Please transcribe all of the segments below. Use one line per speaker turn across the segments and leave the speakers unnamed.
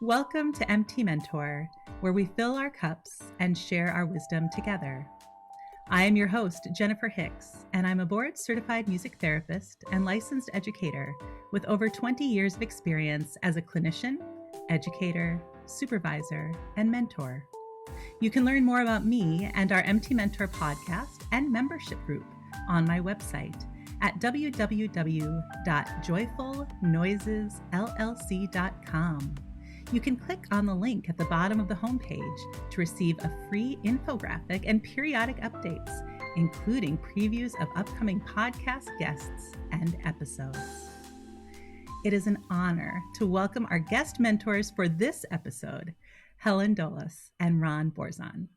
Welcome to MT Mentor, where we fill our cups and share our wisdom together. I am your host, Jennifer Hicks, and I'm a board-certified music therapist and licensed educator with over 20 years of experience as a clinician, educator, supervisor, and mentor. You can learn more about me and our MT Mentor podcast and membership group on my website at www.joyfulnoisesllc.com. You can click on the link at the bottom of the homepage to receive a free infographic and periodic updates, including previews of upcoming podcast guests and episodes. It is an honor to welcome our guest mentors for this episode, Helen Dolas and Ron Borczon.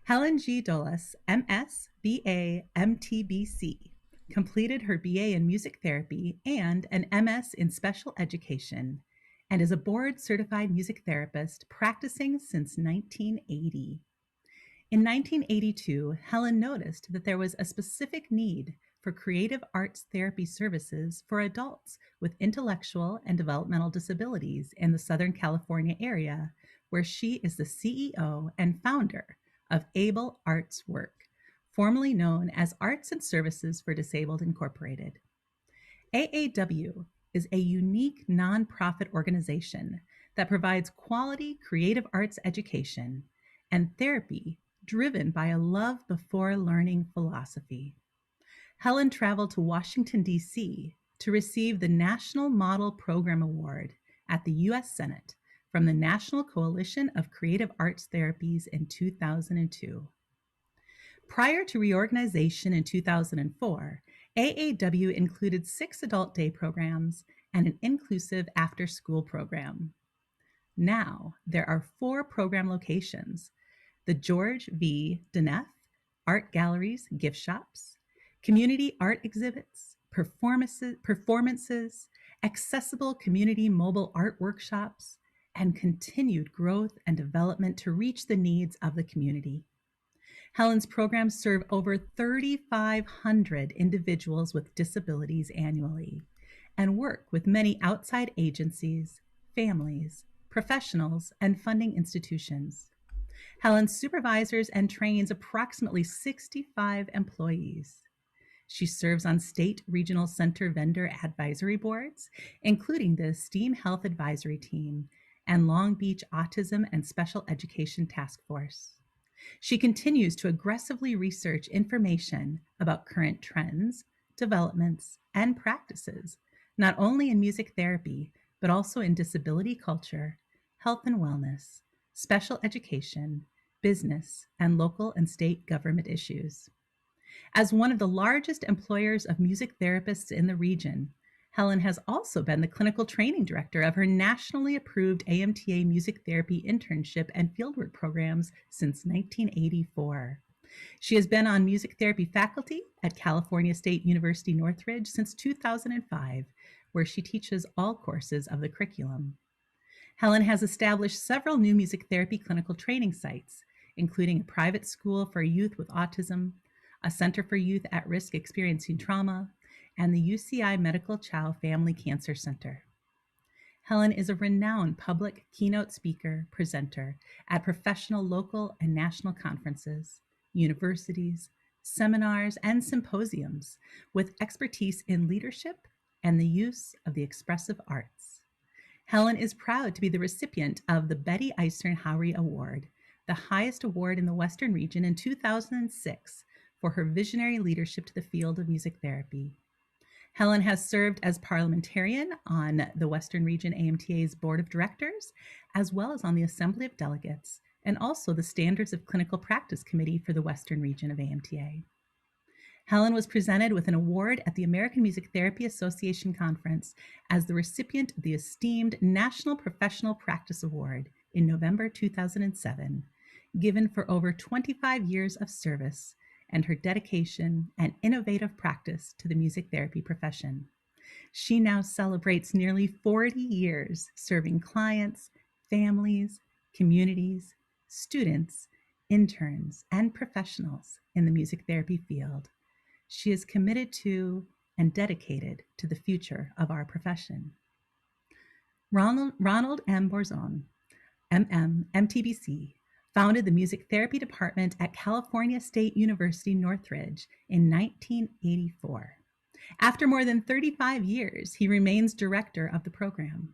Helen G. Dolas, MS, BA, MTBC, completed her BA in music therapy and an MS in special education, and is a board-certified music therapist practicing since 1980. In 1982, Helen noticed that there was a specific need for creative arts therapy services for adults with intellectual and developmental disabilities in the Southern California area, where she is the CEO and founder of Able Arts Work, formerly known as Arts and Services for Disabled Incorporated. AAW is a unique nonprofit organization that provides quality creative arts education and therapy driven by a love before learning philosophy. Helen traveled to Washington, D.C. to receive the National Model Program Award at the U.S. Senate from the National Coalition of Creative Arts Therapies in 2002. Prior to reorganization in 2004, AAW included 6 adult day programs and an inclusive after-school program. Now, there are 4 program locations: the George V. Deneff Art Galleries gift shops, community art exhibits, performances, accessible community mobile art workshops, and continued growth and development to reach the needs of the community. Helen's programs serve over 3,500 individuals with disabilities annually and work with many outside agencies, families, professionals, and funding institutions. Helen supervises and trains approximately 65 employees. She serves on state regional center vendor advisory boards, including the Esteemed Health Advisory Team and Long Beach Autism and Special Education Task Force. She continues to aggressively research information about current trends, developments, and practices, not only in music therapy, but also in disability culture, health and wellness, special education, business, and local and state government issues. As one of the largest employers of music therapists in the region, Helen has also been the clinical training director of her nationally approved AMTA music therapy internship and fieldwork programs since 1984. She has been on music therapy faculty at California State University Northridge since 2005, where she teaches all courses of the curriculum. Helen has established several new music therapy clinical training sites, including a private school for youth with autism, a center for youth at risk experiencing trauma, and the UCI Medical Chow Family Cancer Center. Helen is a renowned public keynote speaker, presenter at professional local and national conferences, universities, seminars, and symposiums with expertise in leadership and the use of the expressive arts. Helen is proud to be the recipient of the Isern Howrey Award, the highest award in the Western Region in 2006 for her visionary leadership to the field of music therapy. Helen has served as Parliamentarian on the Western Region AMTA's Board of Directors, as well as on the Assembly of Delegates, and also the Standards of Clinical Practice Committee for the Western Region of AMTA. Helen was presented with an award at the American Music Therapy Association Conference as the recipient of the esteemed National Professional Practice Award in November 2007, given for over 25 years of service and her dedication and innovative practice to the music therapy profession. She now celebrates nearly 40 years serving clients, families, communities, students, interns, and professionals in the music therapy field. She is committed to and dedicated to the future of our profession. Ronald M. Borczon, MM, MTBC, founded the music therapy department at California State University Northridge in 1984. After more than 35 years, he remains director of the program.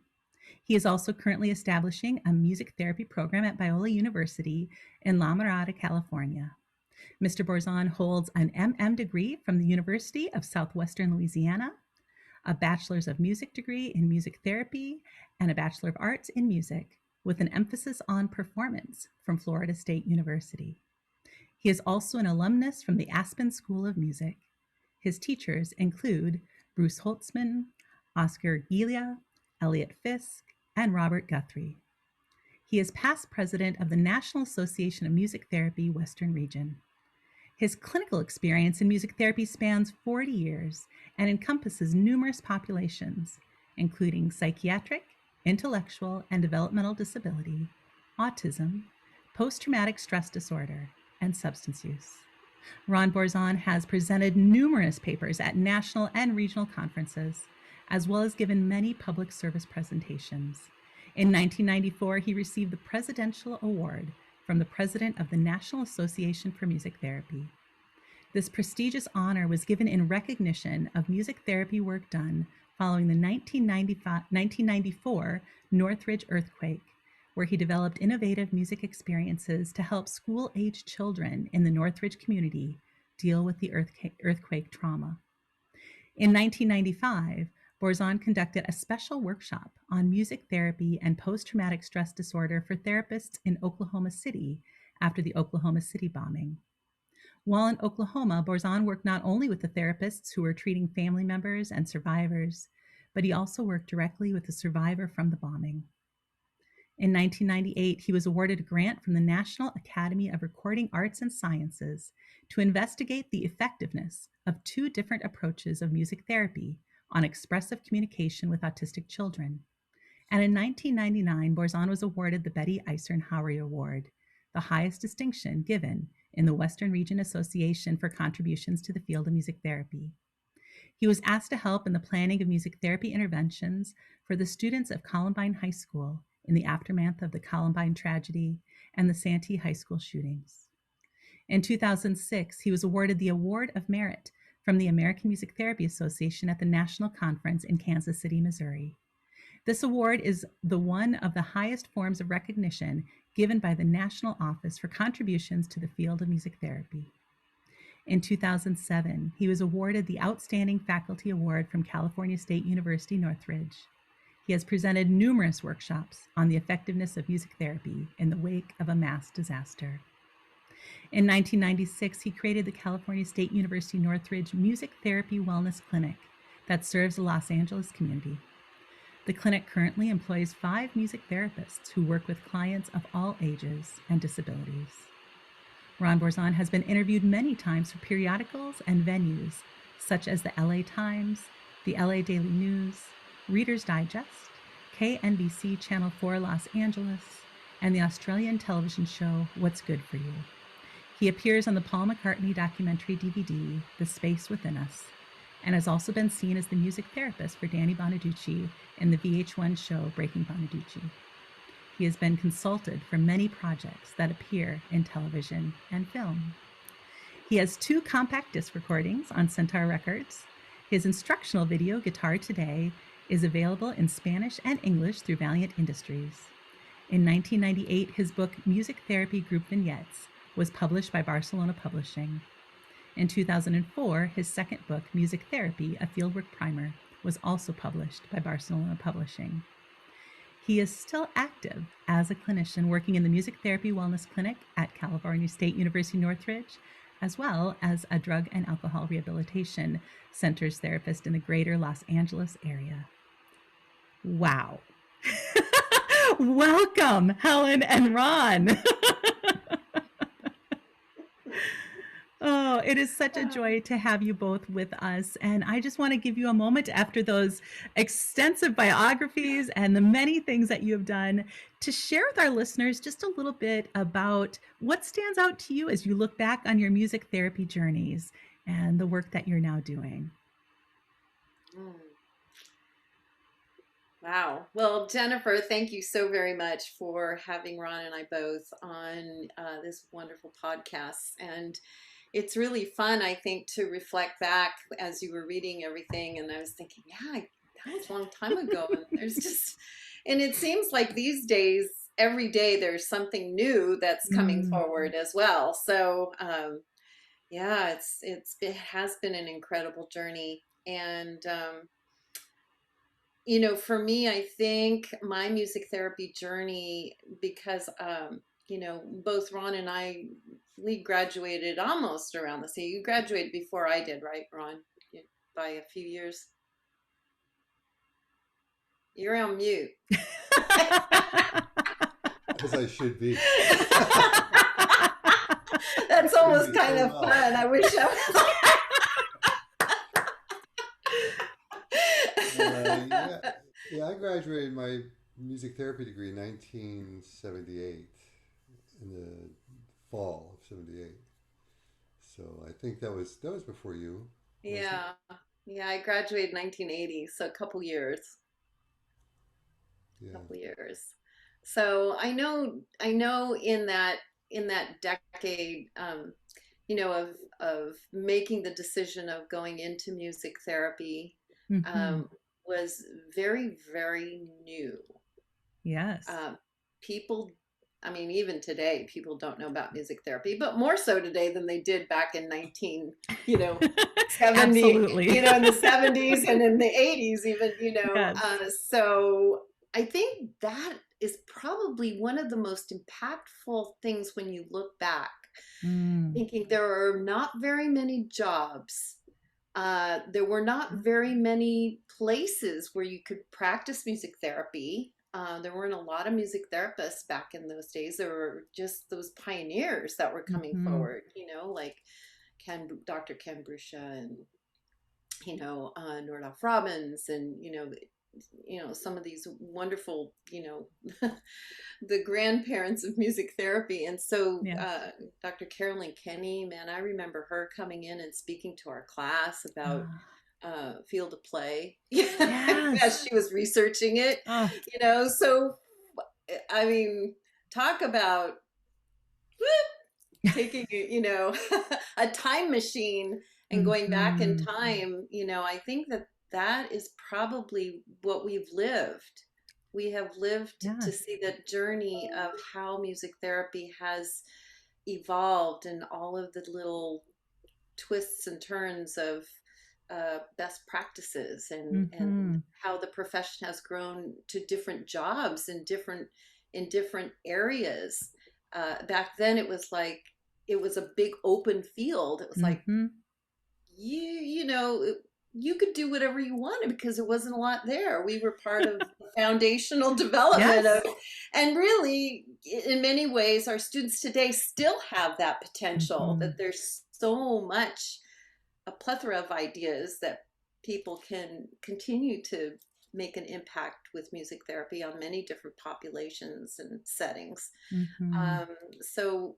He is also currently establishing a music therapy program at Biola University in La Mirada, California. Mr. Borczon holds an MM degree from the University of Southwestern Louisiana, a Bachelor's of Music degree in music therapy, and a Bachelor of Arts in Music with an emphasis on performance from Florida State University. He is also an alumnus from the Aspen School of Music. His teachers include Bruce Holtzman, Oscar Gilia, Elliot Fisk, and Robert Guthrie. He is past president of the National Association of Music Therapy Western Region. His clinical experience in music therapy spans 40 years and encompasses numerous populations, including psychiatric, intellectual, and developmental disability, autism, post-traumatic stress disorder, and substance use. Ron Borczon has presented numerous papers at national and regional conferences, as well as given many public service presentations. In 1994, he received the Presidential Award from the President of the National Association for Music Therapy. This prestigious honor was given in recognition of music therapy work done following the 1994 Northridge earthquake, where he developed innovative music experiences to help school-aged children in the Northridge community deal with the earthquake trauma. In 1995, Borczon conducted a special workshop on music therapy and post-traumatic stress disorder for therapists in Oklahoma City after the Oklahoma City bombing. While in Oklahoma, Borczon worked not only with the therapists who were treating family members and survivors, but he also worked directly with the survivor from the bombing. In 1998, he was awarded a grant from the National Academy of Recording Arts and Sciences to investigate the effectiveness of two different approaches of music therapy on expressive communication with autistic children. And in 1999, Borczon was awarded the Betty Isern Howrey Award, the highest distinction given in the Western Region Association for contributions to the field of music therapy. He was asked to help in the planning of music therapy interventions for the students of Columbine High School in the aftermath of the Columbine tragedy and the Santee High School shootings. In 2006, he was awarded the Award of Merit from the American Music Therapy Association at the National Conference in Kansas City, Missouri. This award is one of the highest forms of recognition given by the National Office for Contributions to the Field of Music Therapy. In 2007, he was awarded the Outstanding Faculty Award from California State University Northridge. He has presented numerous workshops on the effectiveness of music therapy in the wake of a mass disaster. In 1996, he created the California State University Northridge Music Therapy Wellness Clinic that serves the Los Angeles community. The clinic currently employs 5 music therapists who work with clients of all ages and disabilities. Ron Borczon has been interviewed many times for periodicals and venues such as the LA Times, the LA Daily News, Reader's Digest, KNBC Channel 4 Los Angeles, and the Australian television show What's Good for You. He appears on the Paul McCartney documentary DVD, The Space Within Us, and has also been seen as the music therapist for Danny Bonaducci in the VH1 show Breaking Bonaducci. He has been consulted for many projects that appear in television and film. He has 2 compact disc recordings on Centaur Records. His instructional video, Guitar Today, is available in Spanish and English through Valiant Industries. In 1998, his book, Music Therapy Group Vignettes, was published by Barcelona Publishing. In 2004, his second book, Music Therapy, a Fieldwork Primer, was also published by Barcelona Publishing. He is still active as a clinician working in the Music Therapy Wellness Clinic at California State University Northridge, as well as a drug and alcohol rehabilitation centers therapist in the greater Los Angeles area. Wow. Welcome, Helen and Ron. Oh, it is such a joy to have you both with us. And I just want to give you a moment after those extensive biographies and the many things that you have done to share with our listeners just a little bit about what stands out to you as you look back on your music therapy journeys and the work that you're now doing.
Wow. Well, Jennifer, thank you so very much for having Ron and I both on this wonderful podcast. And it's really fun, I think, to reflect back as you were reading everything. And I was thinking, yeah, that was a long time ago. And there's just, and it seems like these days, every day there's something new that's coming
Mm.
forward as well. So, yeah, it has been an incredible journey. And, for me, I think my music therapy journey, because, both Ron and I, we graduated almost around the same. You graduated before I did, right, Ron? By a few years. You're on mute.
As I should be.
That's almost kind of fun. I wish I was.
Yeah, I graduated my music therapy degree in 1978, in the fall of '78. So I think that was before you.
Yeah, yeah. I graduated in 1980, so a couple years.
Yeah.
Couple years. So I know in that decade, of making the decision of going into music therapy,
Mm-hmm.
was very, very new.
Yes.
People, I mean, even today, people don't know about music therapy, but more so today than they did back in 70,
Absolutely.
in the 70s and in the 80s, even,
Yes.
so I think that is probably one of the most impactful things when you look back,
Mm.
thinking there are not very many jobs. There were not very many places where you could practice music therapy. There weren't a lot of music therapists back in those days. There were just those pioneers that were coming
Mm-hmm.
forward, like Dr. Ken Brusha and, Nordoff Robbins and, some of these wonderful, the grandparents of music therapy. And so
Yes.
Dr. Carolyn Kenny, man, I remember her coming in and speaking to our class about field of play
Yes.
as she was researching it,
Oh.
So, I mean, talk about taking, a time machine and going back in
Mm-hmm.
time. I think that is probably what we've lived. We have lived to
Yes.
see the journey of how music therapy has evolved and all of the little twists and turns of best practices and
Mm-hmm.
how the profession has grown to different jobs in different areas. Back then, it was like it was a big open field. It was like
Mm-hmm.
you could do whatever you wanted because there wasn't a lot there. We were part of the foundational development
Yes.
and really, in many ways, our students today still have that potential,
Mm-hmm.
that there's so much, a plethora of ideas that people can continue to make an impact with music therapy on many different populations and settings.
Mm-hmm.
Um, so,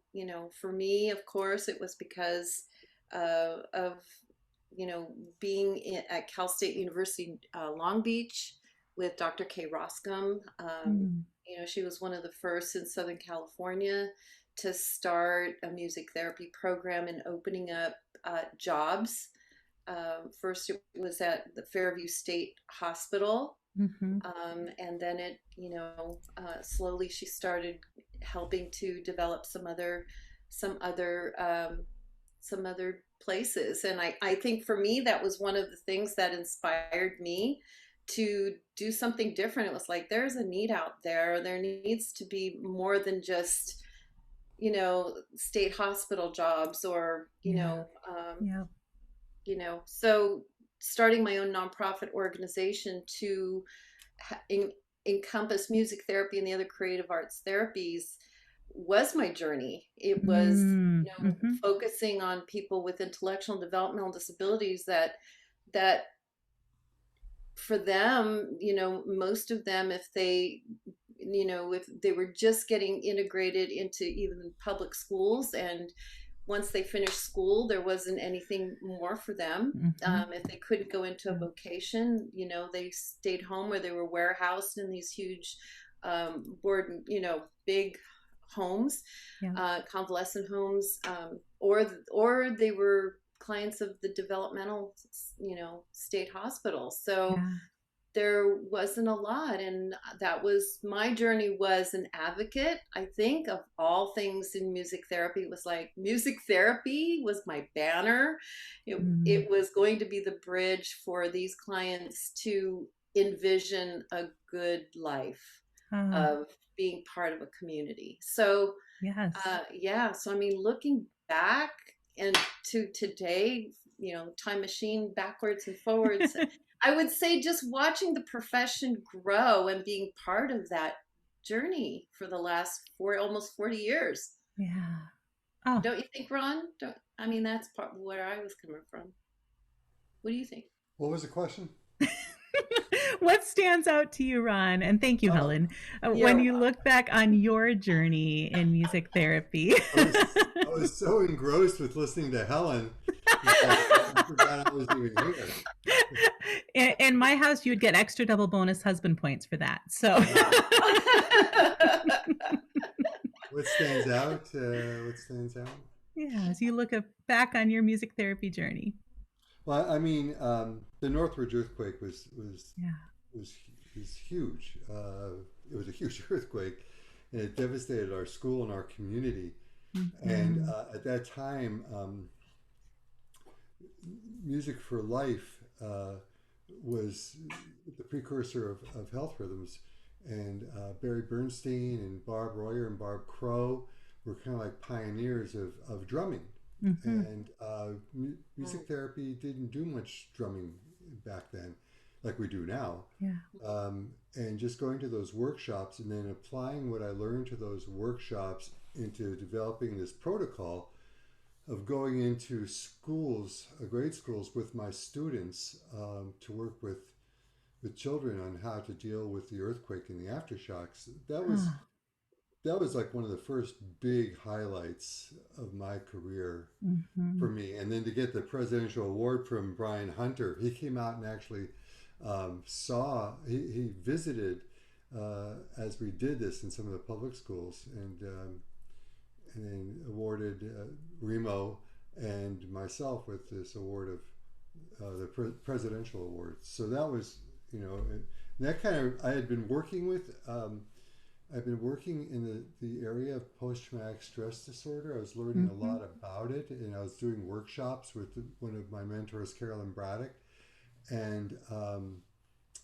for me, of course, it was because of being at Cal State University Long Beach with Dr. Kay Roscom.
Mm.
She was one of the first in Southern California to start a music therapy program and opening up jobs. First, it was at the Fairview State Hospital.
Mm-hmm.
And then slowly she started helping to develop some other places. And I think for me, that was one of the things that inspired me to do something different. It was like, there's a need out there. There needs to be more than just, state hospital jobs or,
Yeah.
so starting my own nonprofit organization to encompass music therapy and the other creative arts therapies was my journey. It was,
Mm-hmm.
focusing on people with intellectual and developmental disabilities that for them, most of them, if they were just getting integrated into even public schools and once they finished school, there wasn't anything more for them. If they couldn't go into a vocation, you know, they stayed home, or they were warehoused in these huge big homes, convalescent homes, or they were clients of the developmental, state hospitals. So there wasn't a lot. And that was my journey, was an advocate. I think of all things in music therapy, was like, music therapy was my banner. It was going to be the bridge for these clients to envision a good life of being part of a community. So so I mean, looking back and to today, time machine backwards and forwards, I would say just watching the profession grow and being part of that journey for the last almost 40 years. Don't you think, Ron? That's part of where I was coming from. What do you think?
What was the question?
What stands out to you, Ron? And thank you, Helen. When you look back on your journey in music therapy.
I was so engrossed with listening to Helen. I forgot I was even here.
In my house, you would get extra double bonus husband points for that. So
what stands out? What stands out?
Yeah, as you look back on your music therapy journey.
Well, I mean, the Northridge earthquake was huge. It was a huge earthquake, and it devastated our school and our community. And at that time, Music for Life was the precursor of health rhythms, and Barry Bernstein and Barb Royer and Barb Crow were kind of like pioneers of drumming. And music therapy didn't do much drumming back then like we do now. And just going to those workshops and then applying what I learned to those workshops into developing this protocol of going into schools, grade schools, with my students to work with children on how to deal with the earthquake and the aftershocks. That was like one of the first big highlights of my career for me. And then to get the presidential award from Brian Hunter, he came out and actually he visited as we did this in some of the public schools, and then awarded Remo and myself with this award of the presidential award. So that was, that kind of, I had been working with, I've been working in the area of post-traumatic stress disorder. I was learning a lot about it, and I was doing workshops with one of my mentors, Carolyn Braddock. And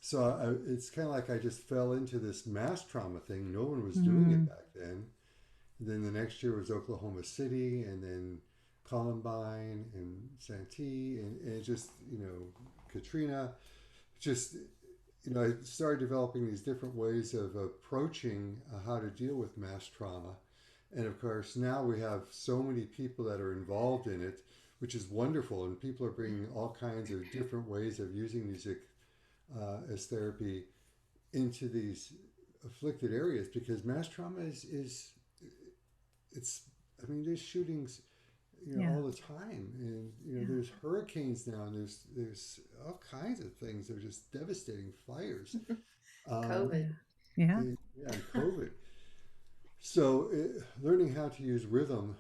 so it's kind of like I just fell into this mass trauma thing. No one was doing it back then. And then the next year was Oklahoma City, and then Columbine and Santee, and just, Katrina. Just, I started developing these different ways of approaching how to deal with mass trauma. And of course, now we have so many people that are involved in it, which is wonderful. And people are bringing all kinds of different ways of using music as therapy into these afflicted areas, because mass trauma is there's shootings, all the time, and there's hurricanes now, and there's all kinds of things. They're just devastating fires.
COVID.
COVID. So learning how to use rhythm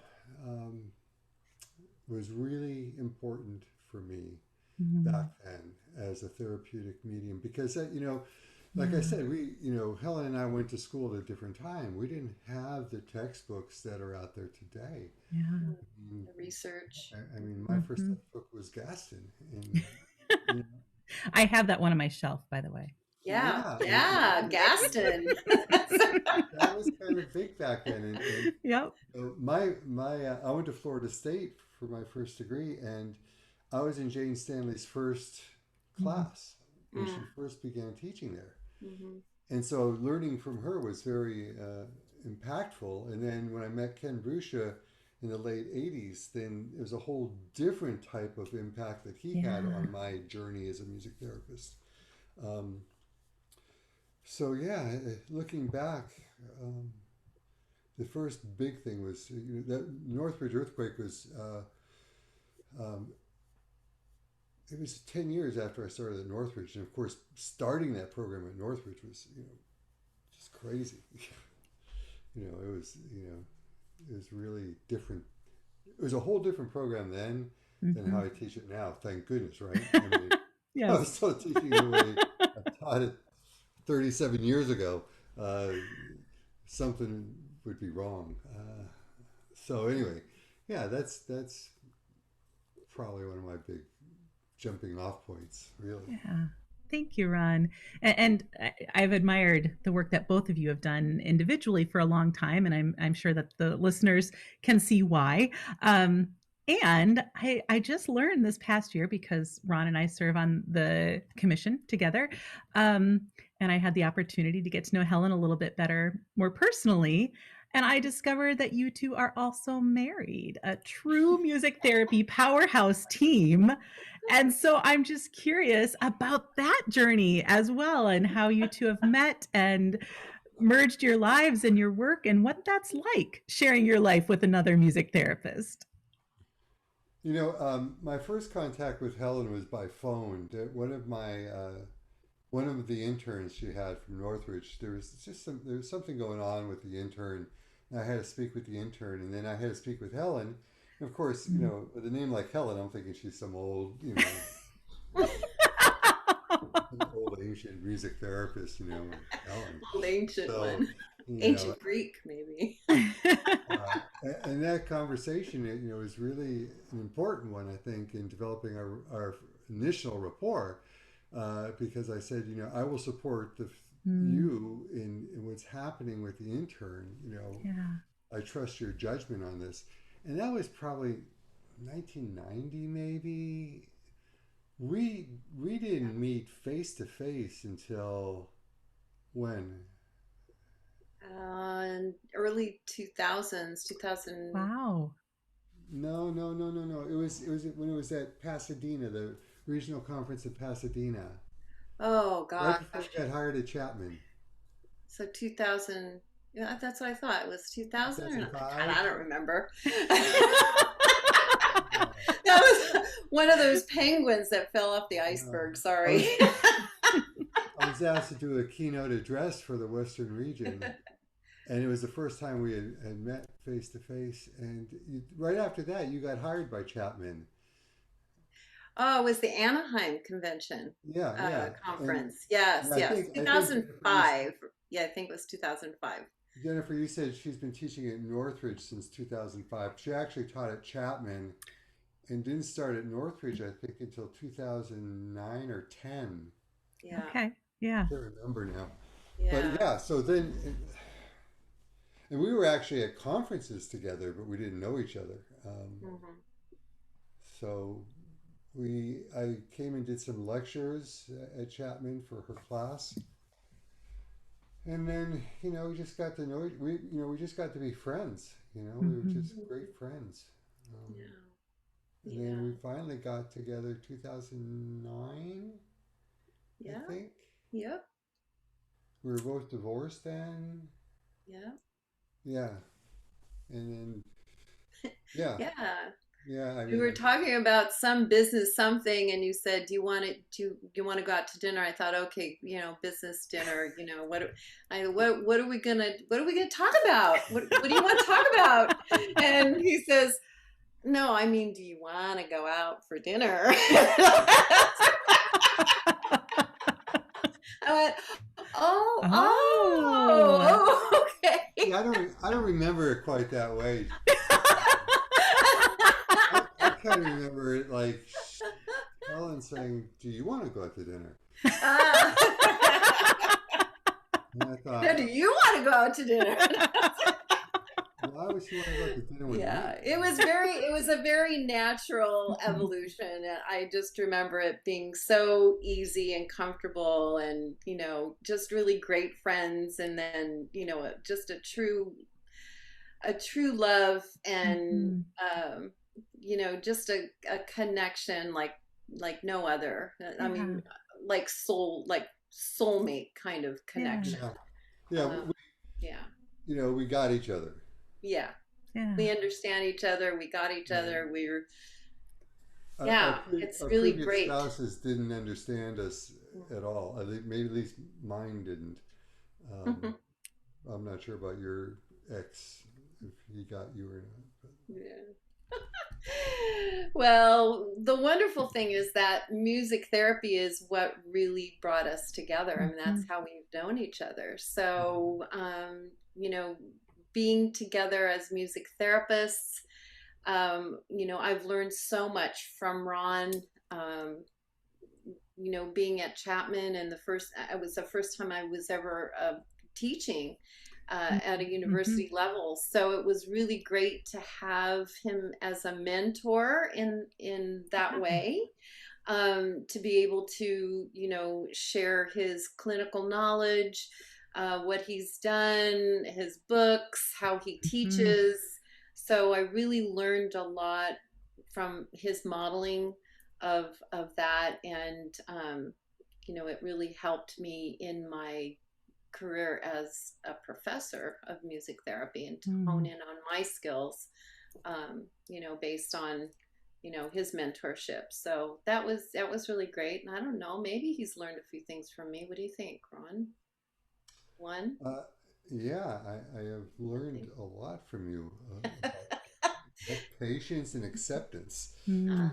was really important for me back then as a therapeutic medium, because like I said, we, Helen and I went to school at a different time. We didn't have the textbooks that are out there today.
The research.
I mean, my first textbook was Gaston. And,
I have that one on my shelf, by the way.
Yeah, Gaston.
That was kind of big back then. And I went to Florida State for my first degree, and I was in Jane Stanley's first class when she first began teaching there. And so learning from her was very impactful. And then when I met Ken Bruscia in the late 80s, then it was a whole different type of impact that he had on my journey as a music therapist. So looking back, the first big thing was that Northridge earthquake was. Um, it was 10 years after I started at Northridge, and of course, starting that program at Northridge was just crazy. It was really different. It was a whole different program then than how I teach it now. Thank goodness, right? I mean,
Yes.
I was still teaching the way I taught it 37 years ago. Something would be wrong. So anyway, yeah, that's probably one of my big jumping off points, really.
Yeah. Thank you, Ron. And I've admired the work that both of you have done individually for a long time, and I'm sure that the listeners can see why. And I just learned this past year, because Ron and I serve on the commission together, and I had the opportunity to get to know Helen a little bit better, more personally. And I discovered that you two are also married, a true music therapy powerhouse team. And so I'm just curious about that journey as well, and how you two have met and merged your lives and your work, and what that's like sharing your life with another music therapist.
My first contact with Helen was by phone. One of the interns she had from Northridge, there was something going on with the intern. And I had to speak with the intern, and then I had to speak with Helen. And of course, with a name like Helen, I'm thinking she's some old, an old ancient music therapist, Helen.
Old ancient one. Ancient Greek, maybe.
And that conversation, was really an important one, I think, in developing our initial rapport, because I said, I will support you in what's happening with the intern. I trust your judgment on this. And that was probably 1990, maybe. We didn't meet face to face until when?
Early 2000s, 2000.
Wow.
No. It was when it was at Pasadena, the regional conference at Pasadena.
Oh gosh.
Right before I got hired at Chapman.
So 2000. Yeah, that's what I thought. It was 2000 or not? God, I don't remember. That was one of those penguins that fell off the iceberg. Sorry.
I was asked to do a keynote address for the Western Region, and it was the first time we had met face to face. And right after that, you got hired by Chapman.
Oh, it was the Anaheim convention. Conference.
And
yes. 2005. I think it was 2005.
Jennifer, you said she's been teaching at Northridge since 2005. She actually taught at Chapman and didn't start at Northridge, I think, until 2009 or 10.
Yeah.
Okay. Yeah.
I can't remember now.
Yeah.
But yeah, so then, and we were actually at conferences together, but we didn't know each other. So I came and did some lectures at Chapman for her class. And then, we just got to know, we just got to be friends, we were just great friends. And then we finally got together 2009, I think.
Yep.
We were both divorced then.
Yeah.
Yeah. And then, yeah. Yeah.
We were talking about some business something, and you said, do you want to go out to dinner? I thought, okay, business dinner. What are we gonna talk about? What do you want to talk about? And he says, no, I mean, do you want to go out for dinner? I went, okay.
Yeah, I don't remember it quite that way. I kind of remember it like Helen saying, "Do you want to go out to dinner?" And I thought,
no, do you want to go out to dinner?
Why would she want to go out to dinner with me?
It was a very natural evolution. And I just remember it being so easy and comfortable, and just really great friends, and then just a true love, and just a connection like no other. I mean, like soulmate kind of connection.
We got each other.
Yeah.
Yeah.
We understand each other. We got each other.
Our
It's
our
really
previous
great.
spouses didn't understand us at all. Maybe at least mine didn't. Um, I'm not sure about your ex, if he got you or not. But.
Yeah. Well, the wonderful thing is that music therapy is what really brought us together. I mean, that's how we've known each other. So, being together as music therapists, I've learned so much from Ron. Being at Chapman, and it was the first time I was ever teaching at a university level. So it was really great to have him as a mentor in that way, to be able to, share his clinical knowledge, what he's done, his books, how he teaches. So I really learned a lot from his modeling of that, and it really helped me in my career as a professor of music therapy, and to hone in on my skills, based on his mentorship. So that was really great. And I don't know, maybe he's learned a few things from me. What do you think, Ron? One?
Yeah, I have learned a lot from you about patience and acceptance.
Yeah.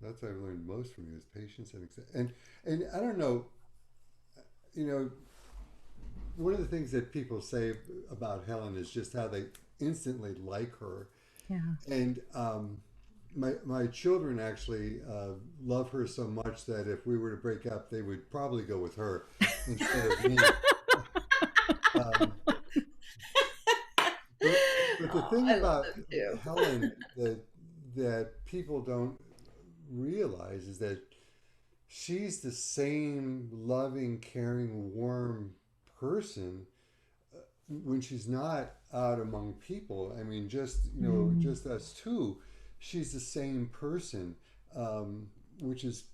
That's what I've learned most from you, is patience and acceptance. And I don't know, one of the things that people say about Helen is just how they instantly like her.
Yeah.
And my children actually love her so much that if we were to break up, they would probably go with her instead of me. But the thing about Helen that people don't realize is that she's the same loving, caring, warm person when she's not out among people. I mean, just just us two, she's the same person, which is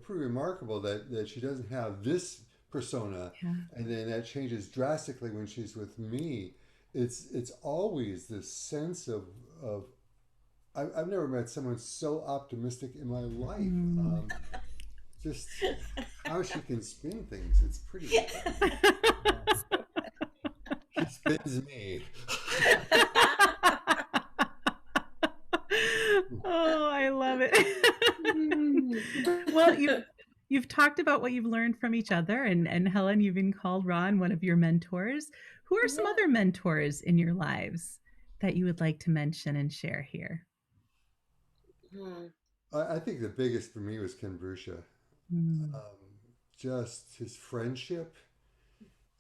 pretty remarkable that she doesn't have this persona, and then that changes drastically when she's with me. It's always this sense of I've never met someone so optimistic in my life. Just how she can spin things, it's pretty she spins me.
Oh, I love it. Well, you've talked about what you've learned from each other, and Helen, you've been called Ron one of your mentors. Who are some other mentors in your lives that you would like to mention and share here?
I think the biggest for me was Ken Bruscia. Just his friendship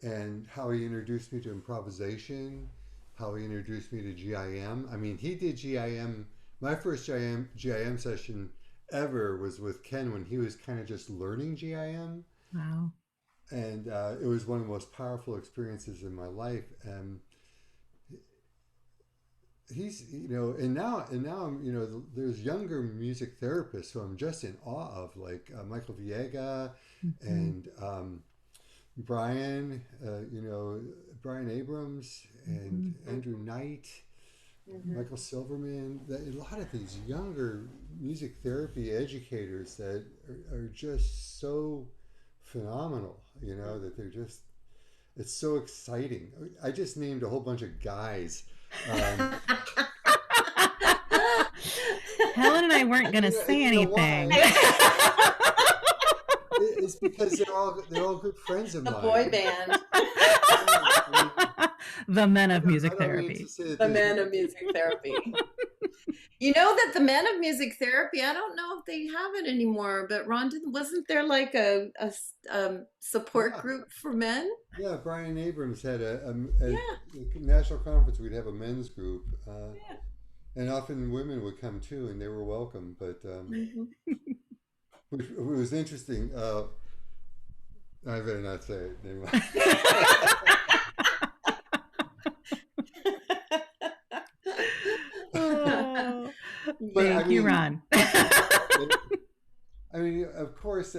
and how he introduced me to improvisation, how he introduced me to GIM. I mean, he did GIM. My first GIM session ever was with Ken when he was kind of just learning GIM.
Wow.
And it was one of the most powerful experiences in my life. And he's, and now I'm, there's younger music therapists who I'm just in awe of, like Michael Viega and Brian, Brian Abrams and Andrew Knight, Michael Silverman. A lot of these younger music therapy educators that are just so phenomenal, that they're just, it's so exciting. I just named a whole bunch of guys.
Helen and I weren't going to say anything.
It's because they're all good friends of mine.
The boy band.
The men of music therapy.
The men of music therapy. You know that the men of music therapy, I don't know if they have it anymore, but Ron, wasn't there like a support group for men?
Yeah, Brian Abrams had a national conference. We'd have a men's group. And often women would come too, and they were welcome. But it was interesting. I better not say it. Never mind.
Thank you, Ron.
I mean, of course,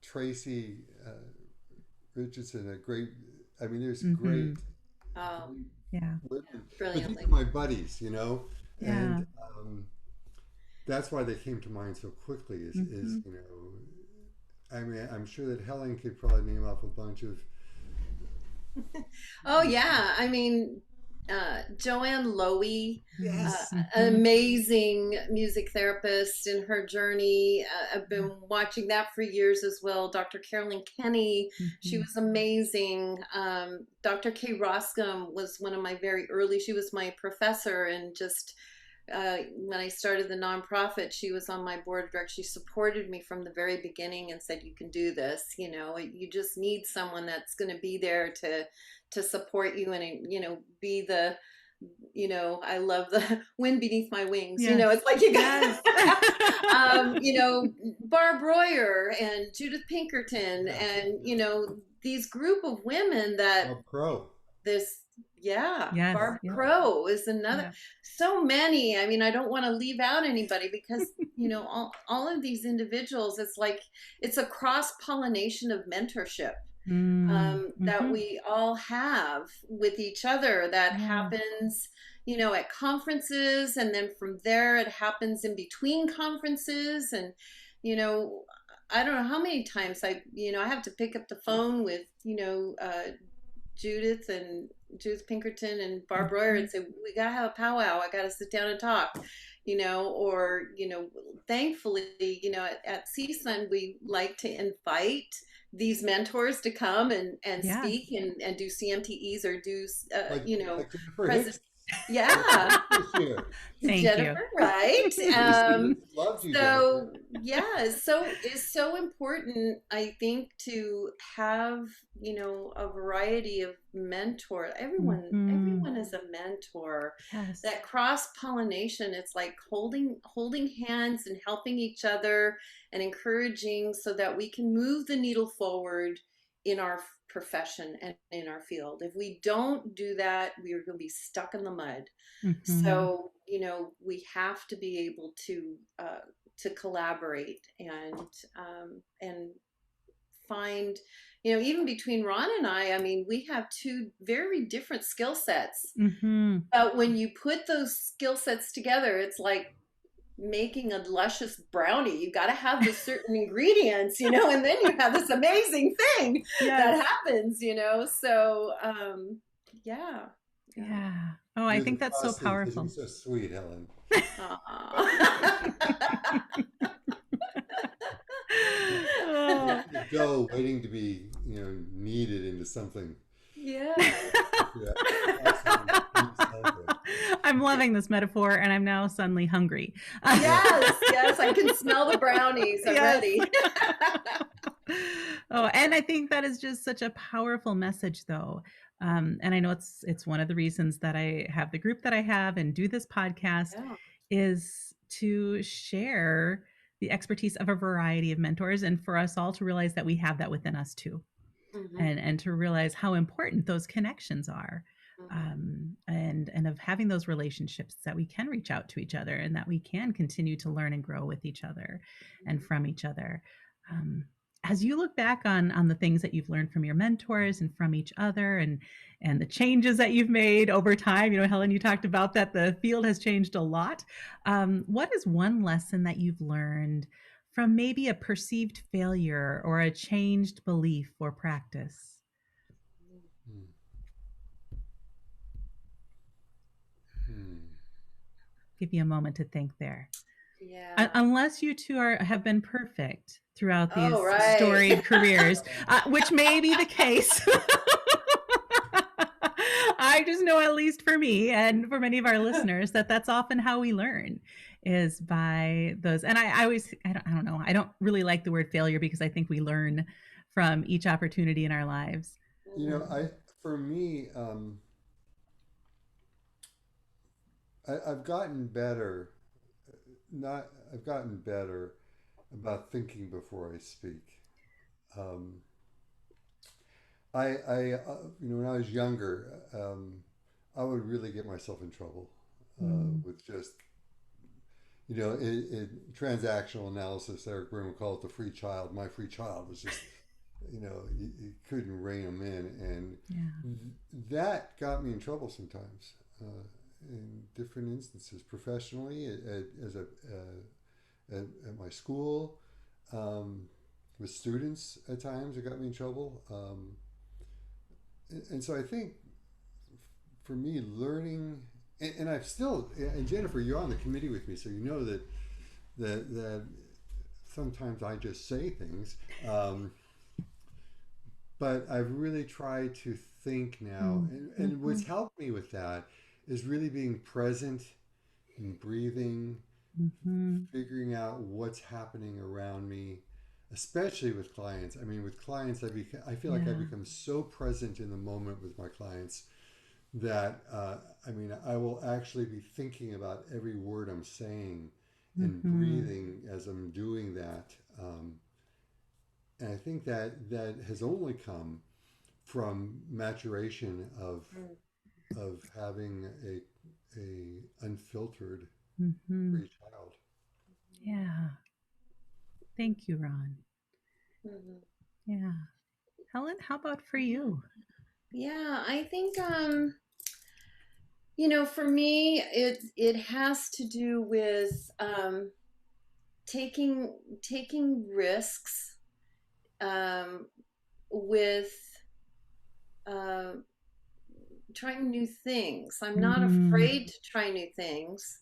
Tracy Richardson, there's great
Oh,
Yeah.
women. But these
brilliantly.
are my buddies, you know,
Yeah.
and that's why they came to mind so quickly. Is
Hmm.
you know, I mean, I'm sure that Helen could probably name off a bunch of.
Oh yeah, I mean, Joanne Lowy, uh,
Yes.
an
Hmm.
amazing music therapist in her journey. I've been watching that for years as well. Dr. Carolyn Kenny, she
Hmm.
was amazing. Dr. Kay Roscom was one of my very early. She was my professor, and just when I started the nonprofit, she was on my board of directors. She supported me from the very beginning and said, "You can do this. You know, you just need someone that's going to be there to support you and be the." I love the wind beneath my wings.
Yes.
It's like you
Yes.
got, Barb Royer and Judith Pinkerton,
Yeah.
and these group of women that
Bob Crow.
this yeah,
Yes.
Barb
Yes.
Crow is another.
Yeah.
So many. I mean, I don't want to leave out anybody because all of these individuals, it's like it's a cross pollination of mentorship that
Mm-hmm.
we all have with each other that
Yeah.
happens at conferences, and then from there it happens in between conferences. And you know I don't know how many times I have to pick up the phone with Judith and Judith Pinkerton and Barb Royer
Hmm.
and say, we gotta have a powwow. I gotta sit down and talk, or thankfully, at CSUN we like to invite these mentors to come and
Yes.
speak and do CMTEs or do
Like Jennifer
present.
Hicks. Like
Yeah,
this year.
Thank you.
Jennifer, right?
Loved you, Jennifer.
So yeah, it's so important, I think, to have a variety of mentor.
Hmm.
Everyone is a mentor.
Yes.
That cross pollination, it's like holding hands and helping each other and encouraging so that we can move the needle forward in our profession and in our field. If we don't do that, we are going to be stuck in the mud.
Hmm.
So we have to be able to collaborate and find, even between Ron and I mean, we have two very different skill sets,
Hmm.
but when you put those skill sets together, it's like making a luscious brownie. You got to have the certain ingredients, and then you have this amazing thing
Yes.
that happens, so yeah. Yeah.
Yeah. Oh, I
You're the
think that's so
frosting because you're
powerful.
so sweet, Helen.
Oh.
The dough waiting to be, kneaded into something.
Yeah.
Yeah, awesome.
I'm loving this metaphor, and I'm now suddenly hungry.
Yes, yes, I can smell the brownies
Yes.
already.
Oh, and I think that is just such a powerful message, though. And I know it's one of the reasons that I have the group that I have and do this podcast
Yeah.
is to share the expertise of a variety of mentors, and for us all to realize that we have that within us too,
Hmm.
and to realize how important those connections are,
Hmm.
and of having those relationships that we can reach out to each other and that we can continue to learn and grow with each other and from each other. um, as you look back on the things that you've learned from your mentors and from each other, and the changes that you've made over time, Helen, you talked about that the field has changed a lot. What is one lesson that you've learned from maybe a perceived failure or a changed belief or practice?
Hmm. Hmm.
Give you a moment to think there.
Yeah.
Unless you two have been perfect throughout these
Oh, right.
storied careers, which may be the case. I just know, at least for me and for many of our listeners, that that's often how we learn, is by those. And I always, I don't know, I don't really like the word failure because I think we learn from each opportunity in our lives.
Mhm.
For me, I've gotten better. Not, I've gotten better about thinking before I speak. Um, when I was younger, I would really get myself in trouble
Mm.
with just, transactional analysis. Eric Berne would call it the free child. My free child was just, you couldn't rein them in. And
Yeah.
that got me in trouble sometimes in different instances, professionally, at my school, with students at times. It got me in trouble. And so I think for me, learning, and I've still, and Jennifer, you're on the committee with me, so you know that sometimes I just say things. But I've really tried to think now, and what's helped me with that is really being present and breathing, figuring out what's happening around me, especially with clients. I mean, with clients, I feel like I've become so present in the moment with my clients that, I will actually be thinking about every word I'm saying and breathing as I'm doing that. And I think that has only come from maturation of having a unfiltered free child.
Yeah. Thank you, Ron. Yeah. Helen, how about for you?
Yeah, I think for me it has to do with taking risks, with trying new things. I'm not afraid to try new things.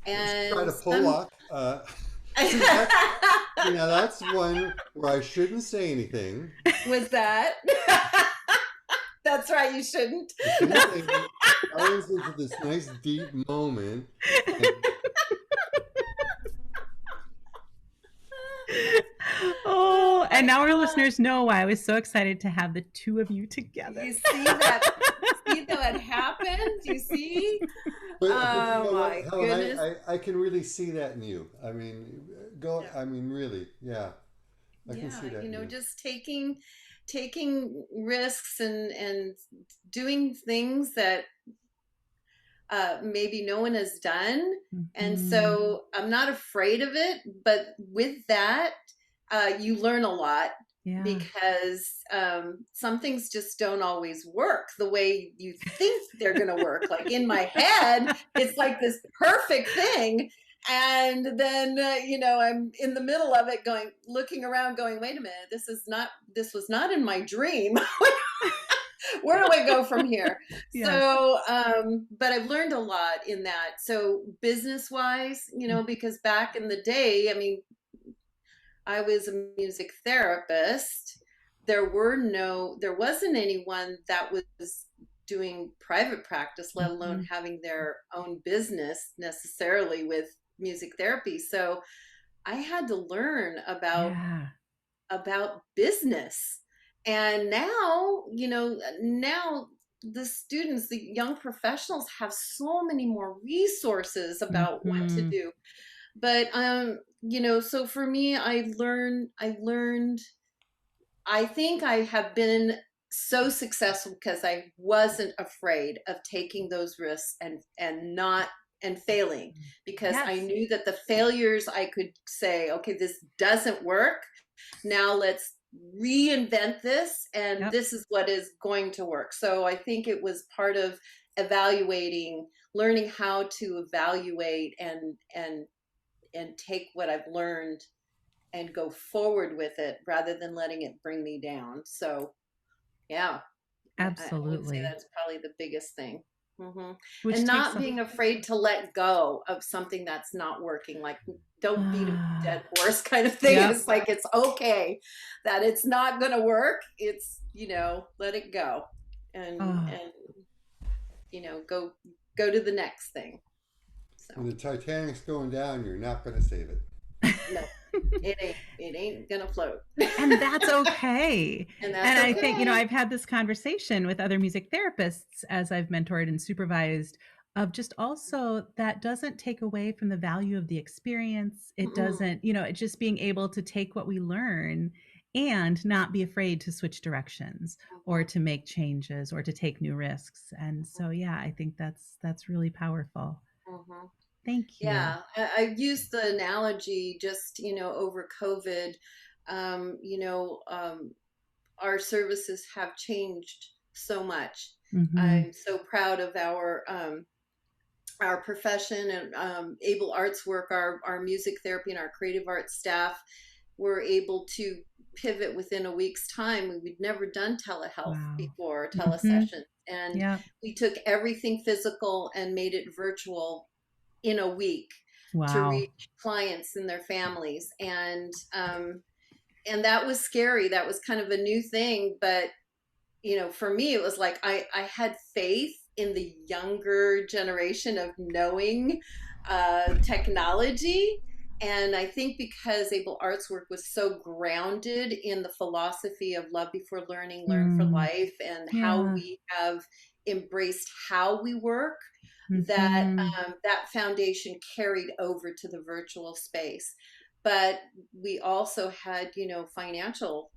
And
try to Pollock. That's one where I shouldn't say anything.
Was that? That's right, you shouldn't.
Goes into this nice deep moment.
Oh, and now our listeners know why I was so excited to have the two of you together.
You see that? See that happened? You see?
But
my
Helen,
goodness!
I can really see that in you. I mean, really, yeah. I can see that.
Just taking risks and doing things that maybe no one has done. And so I'm not afraid of it, but with that, you learn a lot. Yeah. Because some things just don't always work the way you think they're going to work. Like in my head, it's like this perfect thing. And then, I'm in the middle of it looking around going, wait a minute, this was not in my dream. Where do I go from here? Yes. So, but I've learned a lot in that. So business wise, because back in the day, I was a music therapist. There wasn't anyone that was doing private practice, let alone having their own business necessarily with music therapy. So I had to learn about business. And now, the students, the young professionals have so many more resources about what to do. But, so for me, I think I have been so successful because I wasn't afraid of taking those risks and failing, because I knew that the failures, I could say, okay, this doesn't work. Now let's reinvent this, and this is what is going to work. So I think it was part of learning how to evaluate and take what I've learned and go forward with it rather than letting it bring me down. So, yeah,
absolutely.
I would say that's probably the biggest thing. And not being afraid to let go of something that's not working. Like, don't beat a dead horse kind of thing. It's like, it's okay that it's not going to work. It's, let it go and go to the next thing. So.
When the Titanic's going down, you're not going to save it.
No, it ain't gonna float.
And that's okay. And I think, I've had this conversation with other music therapists as I've mentored and supervised, of just also that doesn't take away from the value of the experience. It doesn't, it's just being able to take what we learn and not be afraid to switch directions or to make changes or to take new risks. And so, I think that's really powerful. Thank you.
Yeah, I used the analogy just, over COVID, our services have changed so much.
Mm-hmm.
I'm so proud of our profession and Able Arts Work, our music therapy and our creative arts staff were able to pivot within a week's time. We'd never done telehealth before, telesessions. And we took everything physical and made it virtual in a week to reach clients and their families. And that was scary. That was kind of a new thing. But, you know, for me, it was like I had faith in the younger generation of knowing technology. And I think because Able Arts Work was so grounded in the philosophy of love before learning, learn for life, and how we have embraced how we work, that that foundation carried over to the virtual space. But we also had, you know, financial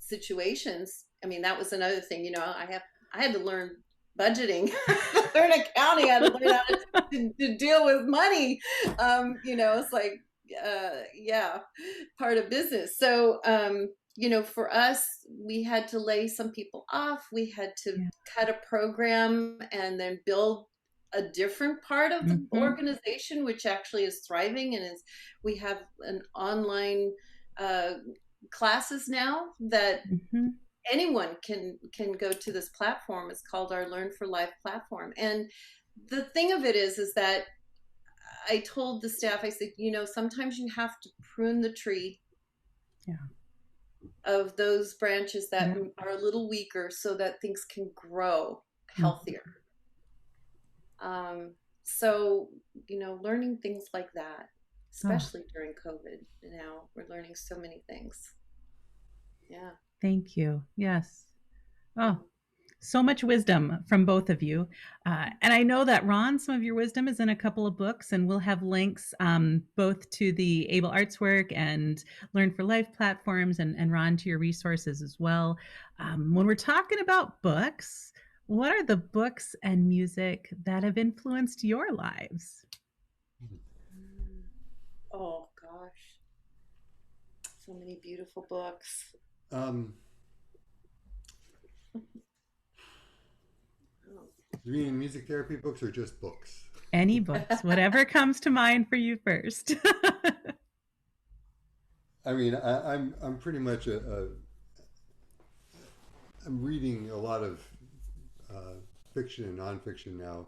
situations. I mean, that was another thing. You know, I had to learn budgeting, learn accounting, I had to learn how to deal with money. You know, it's like, part of business. So, you know, for us, we had to lay some people off. We had to cut a program and then build a different part of the organization, which actually is thriving. And we have an online classes now that anyone can go to this platform. It's called our Learn for Life platform. And the thing of it is that I told the staff, I said, you know, sometimes you have to prune the tree of those branches that are a little weaker so that things can grow healthier. So, you know, learning things like that, especially during COVID now, we're learning so many things. Yeah.
Thank you. Yes. Oh, so much wisdom from both of you. And I know that, Ron, some of your wisdom is in a couple of books, and we'll have links both to the Able Arts Work and Learn for Life platforms, and Ron, to your resources as well. When we're talking about books, what are the books and music that have influenced your lives?
Oh, gosh. So many beautiful books.
You mean music therapy books or just books?
Any books, whatever comes to mind for you first.
I mean, I'm pretty much I'm reading a lot of fiction and nonfiction now,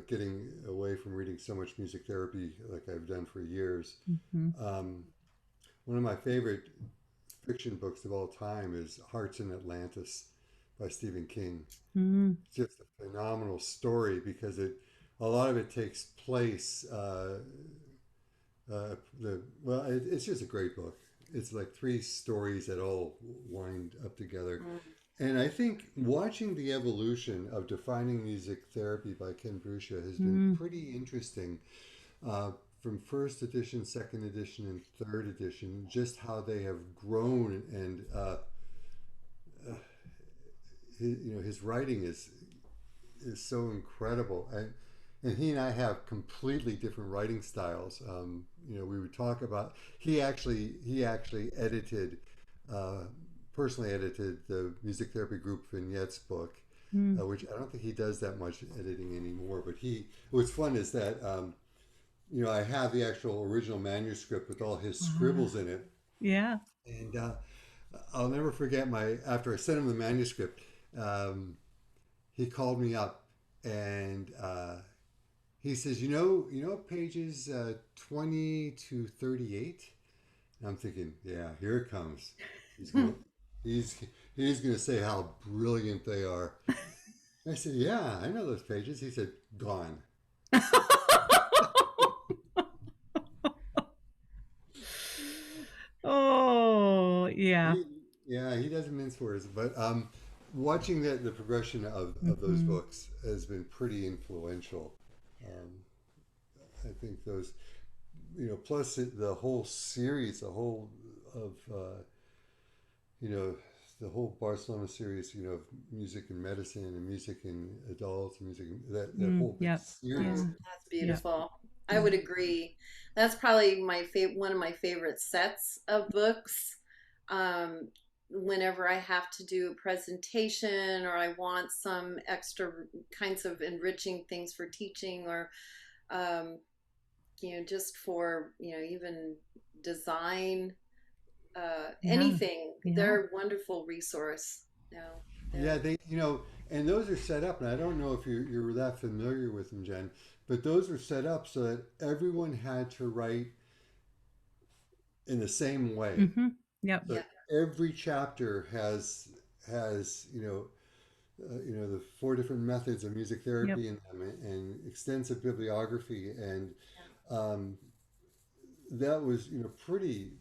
getting away from reading so much music therapy like I've done for years. One of my favorite fiction books of all time is Hearts in Atlantis by Stephen King. It's just a phenomenal story because a lot of it takes place. It's just a great book. It's like 3 stories that all wind up together. And I think watching the evolution of Defining Music Therapy by Ken Bruscia has been pretty interesting. From first edition, second edition, and third edition, just how they have grown, and his writing is so incredible, and he and I have completely different writing styles. We would talk about he actually edited, personally edited the Music Therapy Group Vignettes book, which I don't think he does that much editing anymore. But what's fun is that I have the actual original manuscript with all his scribbles in it.
Yeah.
And I'll never forget after I sent him the manuscript, he called me up and he says, you know pages 20 to 38? And I'm thinking, yeah, here it comes. He's gonna say how brilliant they are. I said, yeah, I know those pages. He said, gone.
Oh, yeah.
He doesn't mince words, but watching the progression of those books has been pretty influential. I think those, plus the whole series, the whole Barcelona series, of music and medicine and music and adults, music, that whole series.
Yeah. That's beautiful. Yeah. I would agree. That's probably one of my favorite sets of books. whenever I have to do a presentation, or I want some extra kinds of enriching things for teaching, or just for even design, anything. They're a wonderful resource.
Yeah, they, and those are set up, and I don't know if you're that familiar with them, Jen, but those are set up so that everyone had to write in the same way.
Mm-hmm. Yep.
So every chapter has the 4 different methods of music therapy in them, and extensive bibliography, and that was pretty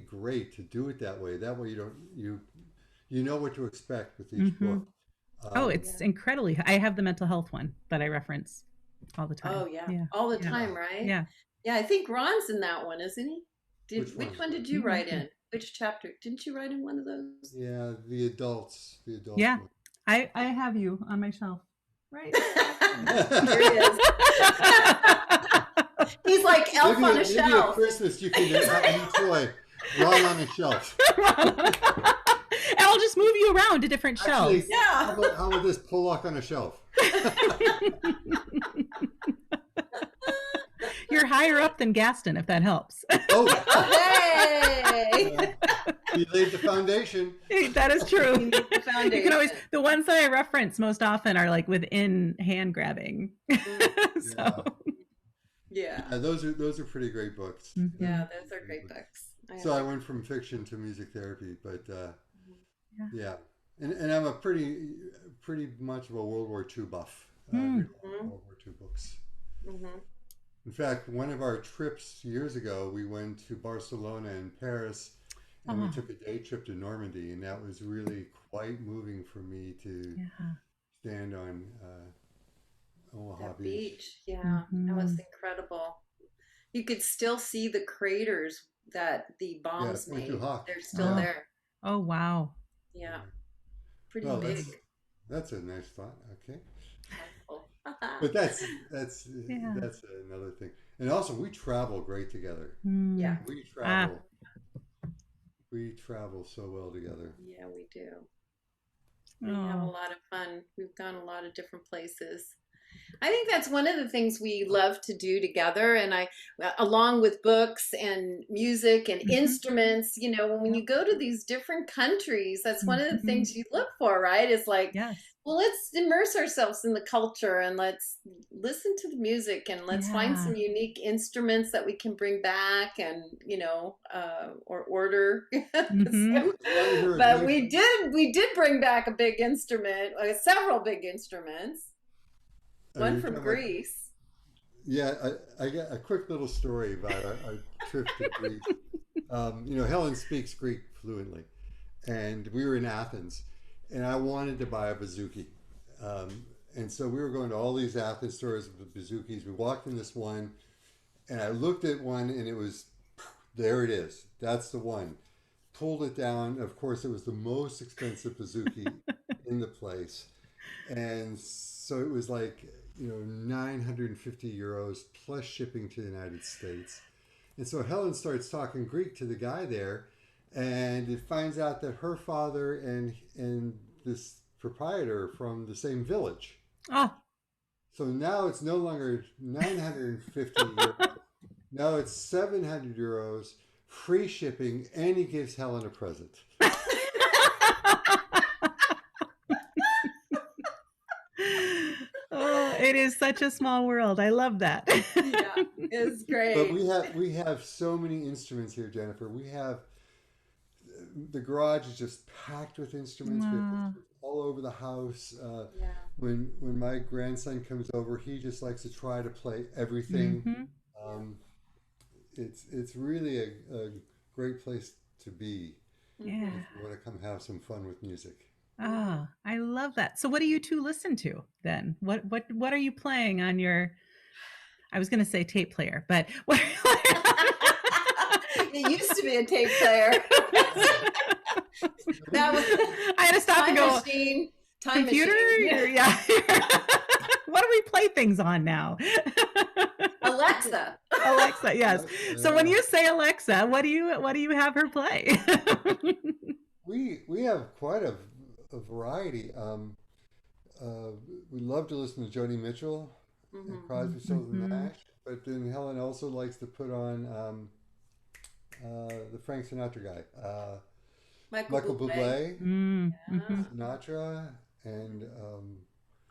great to do it that way. That way you know what to expect with each book.
It's incredibly. I have the mental health one that I reference all the time.
Oh yeah. All the time, right?
Yeah.
Yeah, I think Ron's in that one, isn't he? Which one did you write in? Which chapter? Didn't you write in one of those?
Yeah, the adults.
Yeah,
one.
I have you on my shelf. Right.
Here he is. He's like elf on a shelf.
Maybe at Christmas you can have a new toy. Ron on a shelf.
And I'll just move you around to different shelves.
Yeah.
How about this Pollock on a shelf?
You're higher up than Gaston, if that helps.
Oh,
hey!
You laid the foundation.
That is true.
The foundation.
You can always, the ones that I reference most often are like within hand grabbing. So.
Yeah.
Those are pretty great books.
Mm-hmm.
Yeah, those are great books.
I went from fiction to music therapy, but yeah. And I'm a pretty much of a World War II buff. World War II books.
Mm-hmm.
In fact, one of our trips years ago, we went to Barcelona and Paris, and we took a day trip to Normandy, and that was really quite moving for me to stand on Omaha Beach.
Yeah, that was incredible. You could still see the craters that the bombs made. They're still there.
Oh, wow.
Yeah. Pretty big.
That's a nice thought. Okay. But that's another thing. And also, we travel great together.
Yeah.
We travel so well together.
Yeah, we do. We have a lot of fun. We've gone a lot of different places. I think that's one of the things we love to do together. And along with books and music and instruments, when you go to these different countries, that's one of the things you look for, right? It's like, well, let's immerse ourselves in the culture and let's listen to the music and let's find some unique instruments that we can bring back and, or order. But we did bring back a big instrument, several big instruments. One from Greece.
Yeah, I got a quick little story about our trip to Greece. Helen speaks Greek fluently, and we were in Athens, and I wanted to buy a bouzouki. And so we were going to all these Athens stores with bouzouki's. We walked in this one, and I looked at one, and it was, there it is. That's the one. Pulled it down. Of course, it was the most expensive bouzouki in the place. And so it was like, 950 euros plus shipping to the United States. And so Helen starts talking Greek to the guy there, and it finds out that her father and this proprietor are from the same village.
Oh.
So now it's no longer 950 euros. Now it's 700 euros, free shipping, and he gives Helen a present.
Oh, it is such a small world. I love that.
Yeah, it's great.
But we have so many instruments here, Jennifer. We have the garage is just packed with instruments. We have instruments all over the house. When my grandson comes over, he just likes to try to play everything. It's really a great place to be.
Yeah.
If you want to come have some fun with music.
Ah, I love that. So what do you two listen to then? What are you playing on your, I was going to say tape player, but what?
It used to be a tape player. That was,
I had to stop and go, computer?
Machine.
Yeah. What do we play things on now?
Alexa.
Alexa, yes. So when you say Alexa, what do you have her play?
we have quite a variety. We love to listen to Joni Mitchell and
Hmm.
Crosby, Stills and
Mm-hmm.
Nash, but then Helen also likes to put on the Frank Sinatra guy,
Michael
Michael
Bublé,
Bublé,
Mm-hmm.
Sinatra, and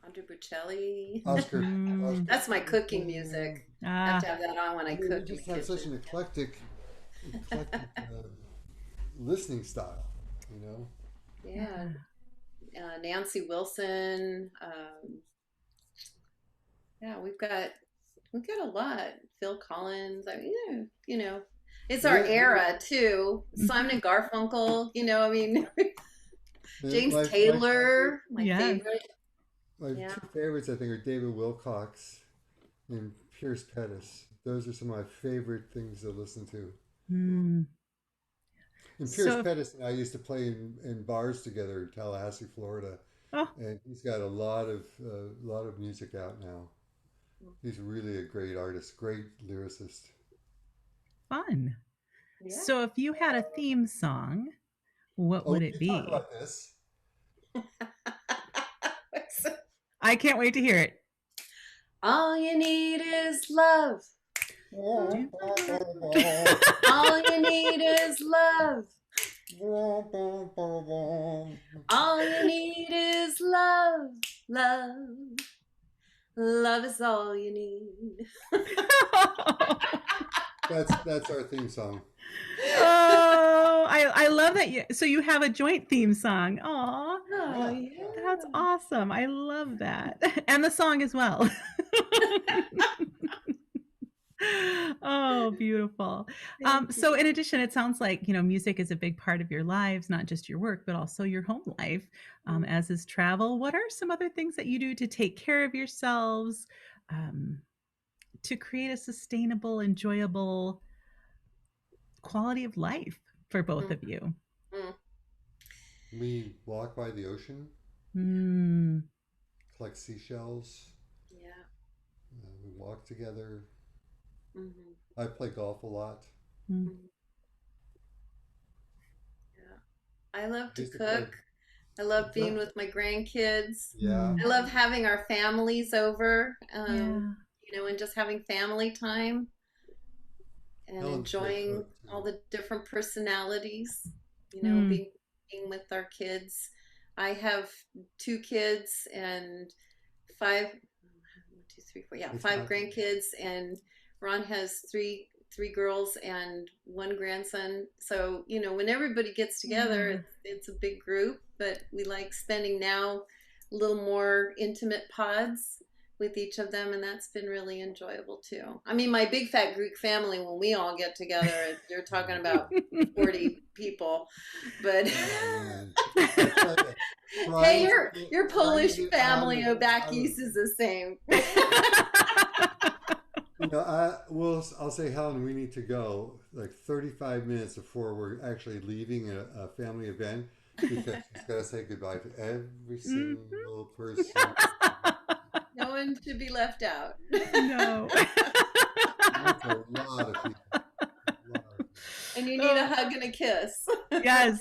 Andrew Bocelli.
Oscar.
Mm-hmm.
Oscar.
That's my cooking music. I have
Ah,
to have that on when
I
I
mean, we
cook in
just
the
have such
kitchen.
an eclectic listening style, you know.
Yeah,
yeah.
Nancy Wilson. Yeah, we've got a lot. Phil Collins. I mean, yeah, it's our
Yeah,
era too. Simon
Mm-hmm.
and Garfunkel. I mean,
and
James Taylor, my
Yes.
favorite.
my
Yeah.
two favorites I think are David Wilcox and Pierce Pettis. Those are some of my favorite things to listen to.
Mm.
And Pierce
So,
Pettis and I used to play in bars together in Tallahassee, Florida,
oh,
and he's got a lot of music out now. He's really a great artist, great lyricist.
fun.
Yeah.
So, if you had a theme song, what
Oh,
would
we
it
can talk
be?
about this.
All
I can't wait to hear it.
you need is love.
Do-
All you need is love. All you need is love. Love. Love is all you need.
That's our theme song.
Oh, I love that. So you have a joint theme song. Aw,
Oh,
Yeah,
yeah.
that's awesome. I love that. And the song as well. Oh, beautiful.
Thank
So
you.
in addition, it sounds like, music is a big part of your lives, not just your work, but also your home life, as is travel. What are some other things that you do to take care of yourselves, um, to create a sustainable, enjoyable quality of life for both
Mm,
of you?
mm,
we walk by the ocean,
Mm,
collect seashells.
yeah.
We walk together.
Hmm.
I play golf a lot.
mm,
Hmm. Yeah. I love
I
to
used to play.
cook. I love
What's
being
that?
with my grandkids.
Yeah.
mm,
I love having our families over,
yeah.
and just having family time and
Helen's a great
enjoying
cook
all
too.
the different personalities,
Mm,
being with our kids. I have two kids and five, one, two, three, four, yeah,
It's
five
not.
grandkids, and Ron has three girls and one grandson. So, when everybody gets together,
yeah.
it's a big group, but we like spending now a little more intimate pods with each of them, and that's been really enjoyable too. I mean, my big fat Greek family, when we all get together, you're talking about 40 people, but
Oh man, I tell you,
hey,
trying to get
your
trying to
Polish
get
family back east is the same.
I'll say, Helen, we need to go like 35 minutes before we're actually leaving a family event because she's got to say goodbye to every
Mhm.
single person.
No one should be left out.
No.
That's a lot of people. A lot of
And you need a
Oh,
hug and a kiss.
yes.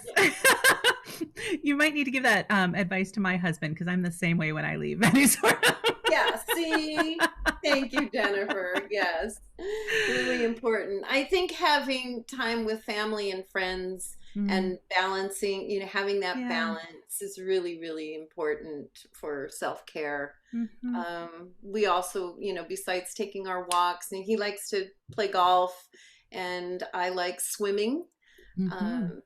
You might need to give that advice to my husband because I'm the same way when I leave any sort of.
Yeah, see? Thank you, Jennifer. Yes, really important. I think having time with family and friends
Mm,
and balancing, having that
yeah.
balance is really, really important for self-care.
Hmm.
We also, besides taking our walks, and he likes to play golf, and I like swimming.
Hmm.
um,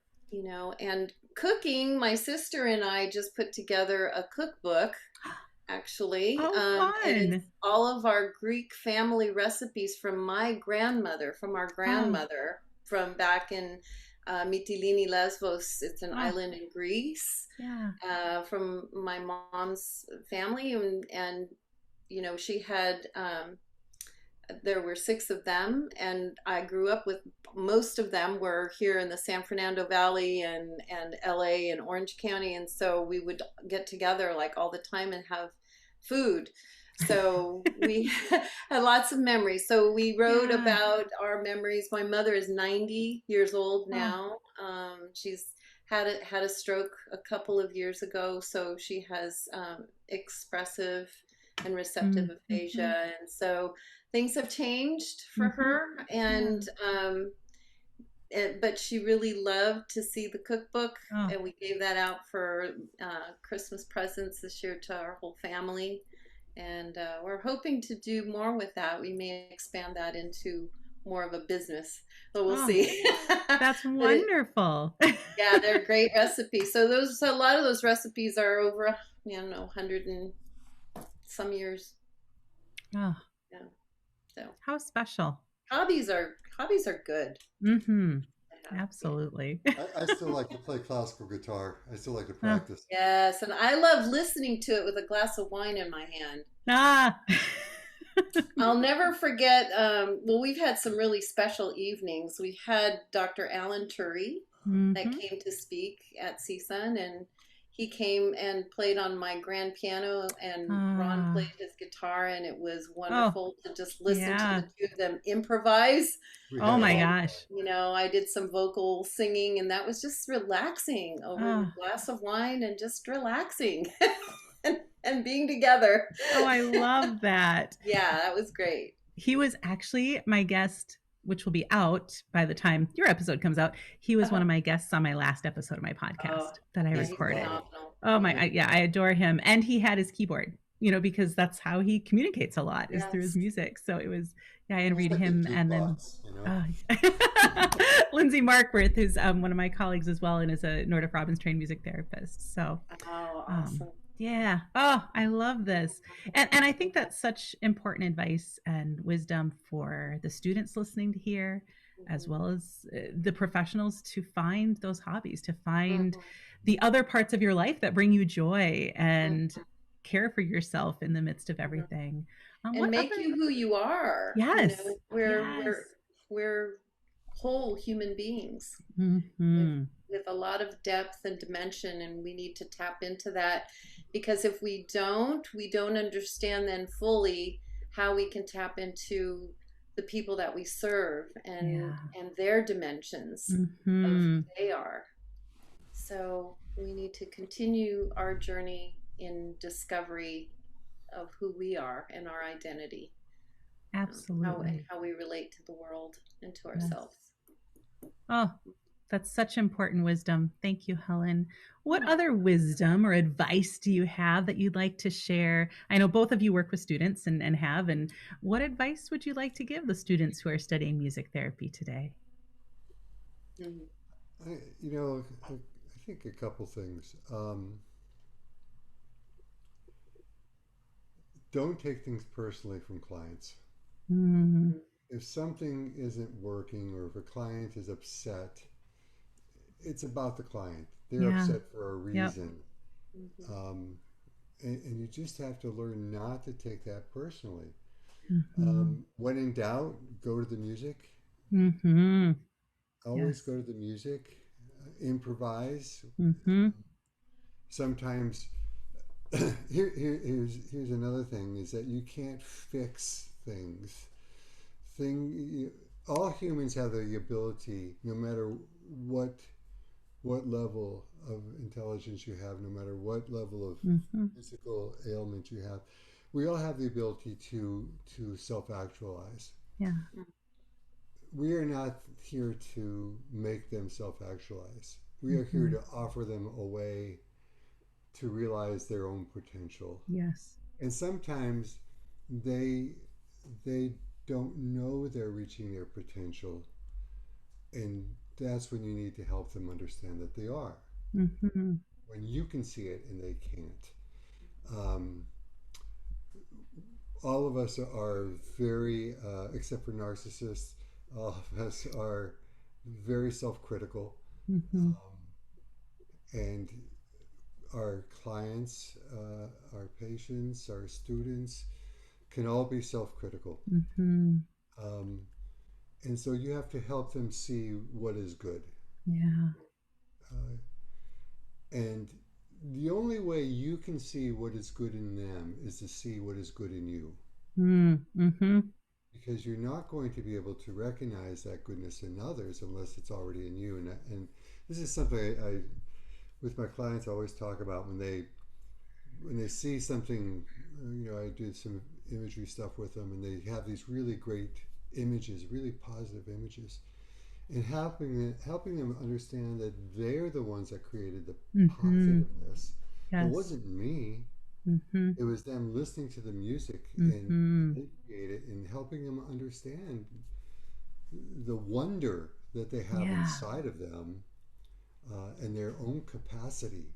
and cooking. My sister and I just put together a cookbook, actually,
Oh,
and it's
fun.
all of our Greek family recipes from our
Oh,
grandmother, from back in Mytilene, Lesbos. It's an
oh,
island in Greece,
yeah.
from my mom's family, and she had. There were six of them, and I grew up with most of them were here in the San Fernando Valley and LA and Orange County, and so we would get together like all the time and have food. So we had lots of memories. So we wrote
Yeah.
about our memories. My mother is 90 years old
Oh,
now. She's had a stroke a couple of years ago, so she has expressive and receptive aphasia, and so things have changed for her. And but she really loved to see the cookbook, and we gave that out for Christmas presents this year to our whole family. And we're hoping to do more with that. We may expand that into more of a business, but we'll see.
That's wonderful.
Yeah, they're great recipes. So a lot of those recipes are over, 100 and some years.
Oh,
yeah. So
how special.
Hobbies are good.
Absolutely.
I still like to play classical guitar. I still like to practice.
Yes, and I love listening to it with a glass of wine in my hand. I'll never forget. Well, we've had some really special evenings. We had Dr. Alan Turry that came to speak at CSUN, and he came and played on my grand piano, and Ron played his guitar, and it was wonderful to just listen to the two of them improvise.
Oh my gosh.
I did some vocal singing, and that was just relaxing over a glass of wine and just relaxing and being together.
Oh, I love that.
Yeah, that was great.
He was actually my guest, which will be out by the time your episode comes out. He was one of my guests on my last episode of my podcast that I recorded. Oh my, I adore him. And he had his keyboard, because that's how he communicates a lot is through his music. So it was, I interviewed him, and then Lindsay Markworth, who's one of my colleagues as well, and is a Nordic Robbins trained music therapist. So
awesome.
Yeah. Oh, I love this. And I think that's such important advice and wisdom for the students listening to here, as well as the professionals, to find those hobbies, to find the other parts of your life that bring you joy and care for yourself in the midst of everything.
And make you who you are.
Yes.
We're whole human beings with a lot of depth and dimension, and we need to tap into that, because if we don't understand then fully how we can tap into the people that we serve and their dimensions of who they are. So we need to continue our journey in discovery of who we are and our identity.
Absolutely.
And how we relate to the world and to ourselves.
Oh, that's such important wisdom. Thank you, Helen. What other wisdom or advice do you have that you'd like to share? I know both of you work with students and what advice would you like to give the students who are studying music therapy today?
I think a couple things. Don't take things personally from clients. If something isn't working, or if a client is upset, it's about the client. They're upset for a reason. And you just have to learn not to take that personally. When in doubt, go to the music. Always go to the music. Improvise. Sometimes, here's another thing, is that you can't fix things. All humans have the ability, no matter what level of intelligence you have, no matter what level of physical ailment you have, we all have the ability to self-actualize. We are not here to make them self-actualize. We are here to offer them a way to realize their own potential.
Yes.
And sometimes they don't know they're reaching their potential, and that's when you need to help them understand that they are. When you can see it and they can't. All of us are very, except for narcissists, all of us are very self-critical. And our clients, our patients, our students can all be self-critical. And so you have to help them see what is good. And the only way you can see what is good in them is to see what is good in you. Because you're not going to be able to recognize that goodness in others unless it's already in you. And this is something I with my clients I always talk about when they see something. I do some imagery stuff with them, and they have these really great images, really positive images, and helping them understand that they're the ones that created the positiveness.
Yes.
It wasn't me. It was them listening to the music and they create it, and helping them understand the wonder that they have inside of them, and their own capacity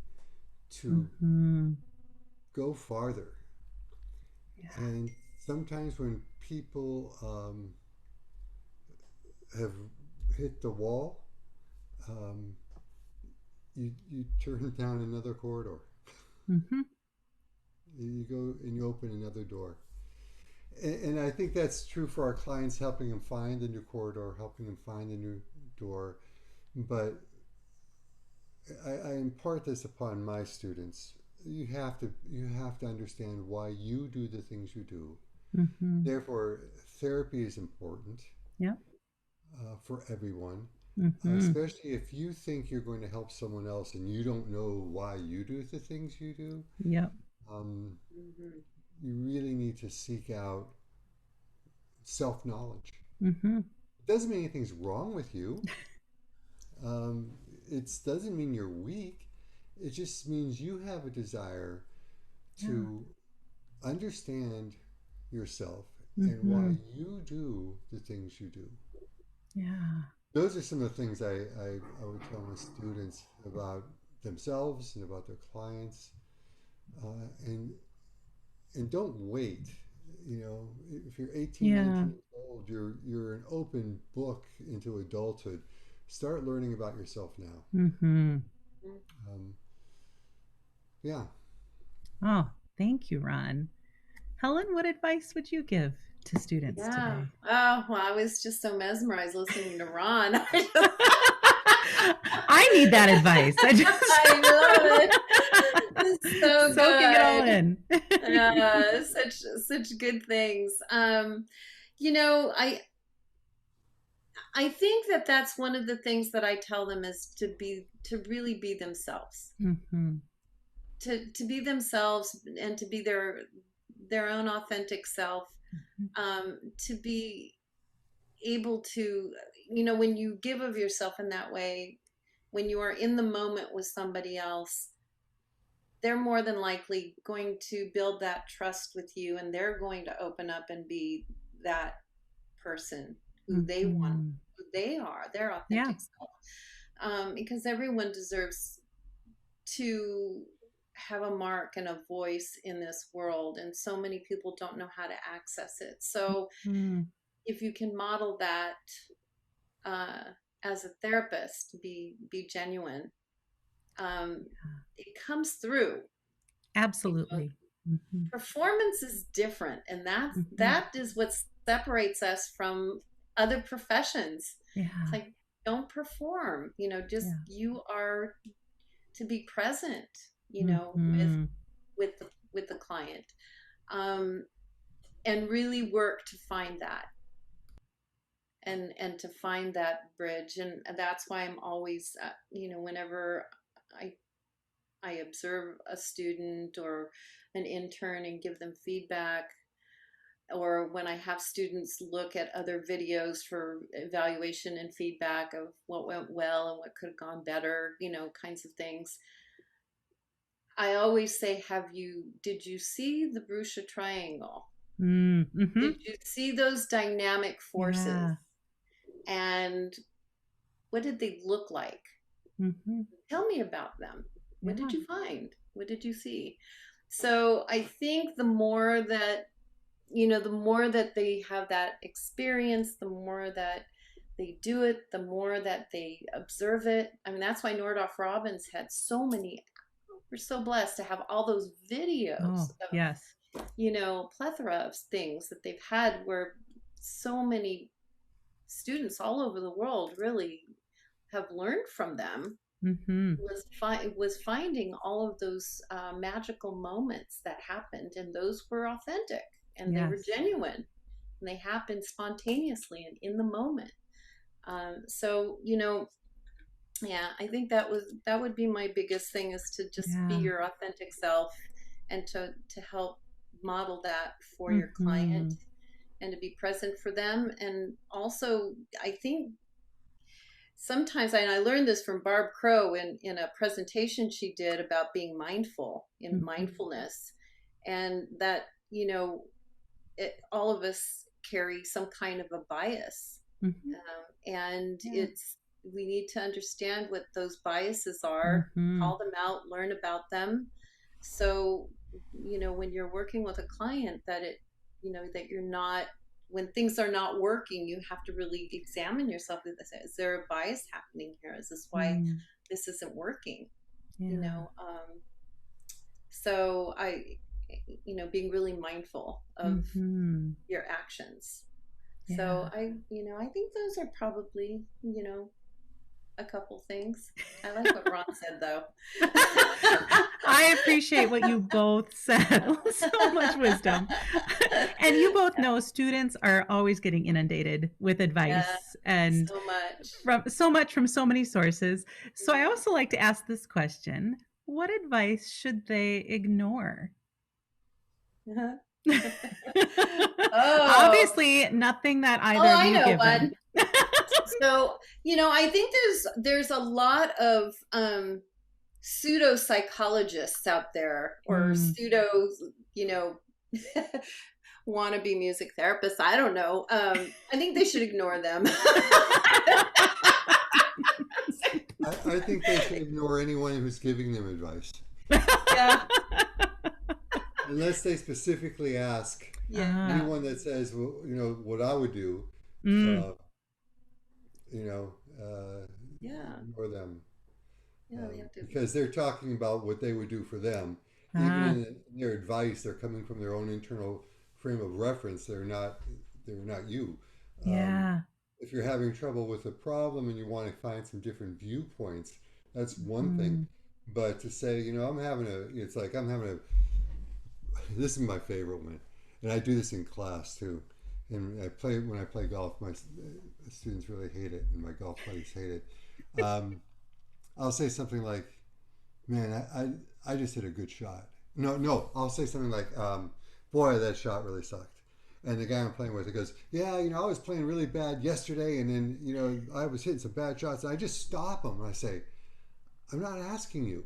to go farther. And sometimes when people have hit the wall, you turn down another corridor. You go and you open another door. And I think that's true for our clients, helping them find a new corridor, helping them find a new door. But I impart this upon my students. You have to understand why you do the things you do. Therefore, therapy is important. For everyone, especially if you think you're going to help someone else and you don't know why you do the things you do. You really need to seek out self-knowledge. It doesn't mean anything's wrong with you. It doesn't mean you're weak. It just means you have a desire to understand yourself and why you do the things you do. Those are some of the things I would tell my students about themselves and about their clients. And don't wait. If you're 18, 19 years old, you're an open book into adulthood. Start learning about yourself now.
Oh, thank you, Ron. Helen, what advice would you give to students today?
Oh, well, I was just so mesmerized listening to Ron.
I need that advice.
I love it. It's so
soaking
good.
It all in.
Such good things. I think that's one of the things that I tell them is to really be themselves. To be themselves and to be their own authentic self. To be able to, when you give of yourself in that way, when you are in the moment with somebody else, they're more than likely going to build that trust with you, and they're going to open up and be that person who they want, who they are, their authentic self. Because everyone deserves to have a mark and a voice in this world, and so many people don't know how to access it. So if you can model that as a therapist, be genuine, it comes through.
Absolutely.
Performance is different, and that is what separates us from other professions. It's like, don't perform, just you are to be present, with the client, and really work to find that, and to find that bridge. And that's why I'm always, whenever I observe a student or an intern and give them feedback, or when I have students look at other videos for evaluation and feedback of what went well and what could have gone better, kinds of things, I always say, did you see the Brucia triangle? Did you see those dynamic forces? And what did they look like? Tell me about them. What did you find? What did you see? So I think the more that they have that experience, the more that they do it, the more that they observe it. I mean, that's why Nordhoff Robbins had so many. We're so blessed to have all those videos of, plethora of things that they've had, where so many students all over the world really have learned from them. Was finding all of those magical moments that happened, and those were authentic, and they were genuine, and they happened spontaneously and in the moment. So Yeah, I think that would be my biggest thing, is to just be
Yeah.
your authentic self, and to help model that for your client,
Mm-hmm.
and to be present for them. And also, I think sometimes, and I learned this from Barb Crow in a presentation she did about being mindful, in
Mm-hmm.
mindfulness, and that, you know, all of us carry some kind of a bias,
Mm-hmm.
and
Yeah.
we need to understand what those biases are,
Mm-hmm.
call them out, learn about them. So, you know, when you're working with a client, that it, you know, that you're not, when things are not working, you have to really examine yourself. Is there a bias happening here? Is this why
Mm.
this isn't working? You
Yeah.
know, so you know, being really mindful of
Mm-hmm.
your actions. So
Yeah.
you know, I think those are probably, you know, a couple things. I like what Ron said, though.
I appreciate what you both said. So much wisdom. And you both know students are always getting inundated with
Yeah,
advice and
so much.
from so many sources. So I
Yeah.
also like to ask this question: what advice should they ignore?
Oh,
Obviously, nothing that either
oh,
of
I
you
know
give
one.
them.
So, you know, I think there's a lot of pseudo psychologists out there, or
Mm.
pseudo, you know, wannabe music therapists. I don't know. I think they should ignore them.
I think they should ignore anyone who's giving them advice,
Yeah,
unless they specifically ask.
yeah,
Ah.
Anyone that says, well, you know, what I would do,
Mm.
uh, you know,
yeah,
ignore them,
yeah. They have to.
because they're talking about what they would do for them. Even
Ah.
in their advice, they're coming from their own internal frame of reference. They're not you. Um,
Yeah.
if you're having trouble with a problem and you want to find some different viewpoints, that's one thing.
Mm.
But to say, you know, it's like I'm having a, this is my favorite one, and I do this in class too. And when I play golf, my students really hate it, and my golf buddies hate it. Um, I'll say something like, "Man, I just hit a good shot." No, I'll say something like, "Boy, that shot really sucked." And the guy I'm playing with, he goes, "Yeah, you know, I was playing really bad yesterday, and then you know, I was hitting some bad shots, and I just stop them." And I say, "I'm not asking you.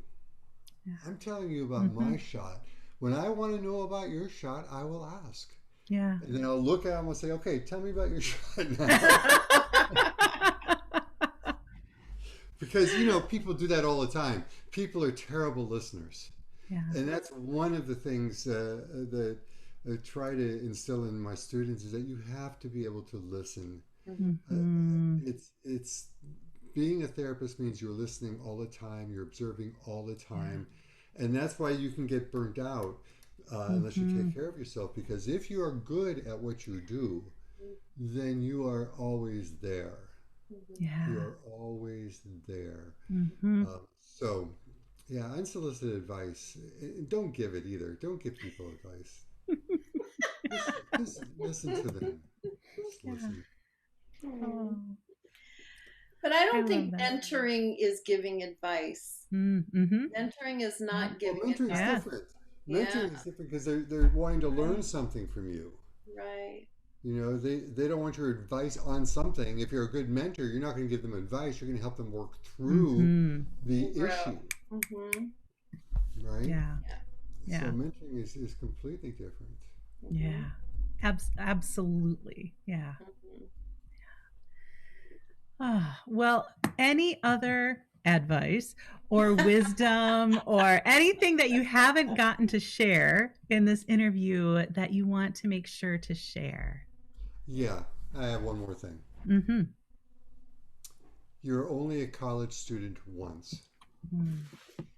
Yeah.
I'm telling you about
Mm-hmm.
my shot. When I want to know about your shot, I will ask."
Yeah.
And then I'll look at him and say, "Okay, tell me about your shot now." Because, you know, people do that all the time. People are terrible listeners.
Yeah.
And that's one of the things that I try to instill in my students, is that you have to be able to listen.
Mhm.
Uh,
Mm-hmm.
it's being a therapist means you're listening all the time, you're observing all the
Yeah.
time, and that's why you can get burnt out unless you
Mm-hmm.
take care of yourself. Because if you are good at what you do, then you are always there.
Mhm.
You
Yeah.
are always there.
Mm-hmm.
So, yeah, unsolicited advice. Don't give it either. Don't give people advice. Just listen to them. Just
Yeah.
listen.
Oh,
Mhm. But I
I
don't
love
think
that.
mentoring is giving advice.
Mm-hmm.
Mentoring is
No.
not
Well,
giving
mentoring is
Yeah.
advice.
different.
Yeah,
Mentoring is different because they're wanting to learn
right,
something from you.
right.
You know, they don't want your advice on something. If you're a good mentor, you're not going to give them advice. You're going to help them work through
Mm-hmm.
the
And grow.
issue,
Mm-hmm.
right?
Yeah.
Yeah.
So
Yeah.
mentoring is completely different.
Mm-hmm.
Yeah. Absolutely. Yeah.
Mm-hmm.
Ah, well, any other advice or wisdom or anything that you haven't gotten to share in this interview that you want to make sure to share?
Yeah, I have one more thing.
Mm-hmm.
You're only a college student once.
Mm.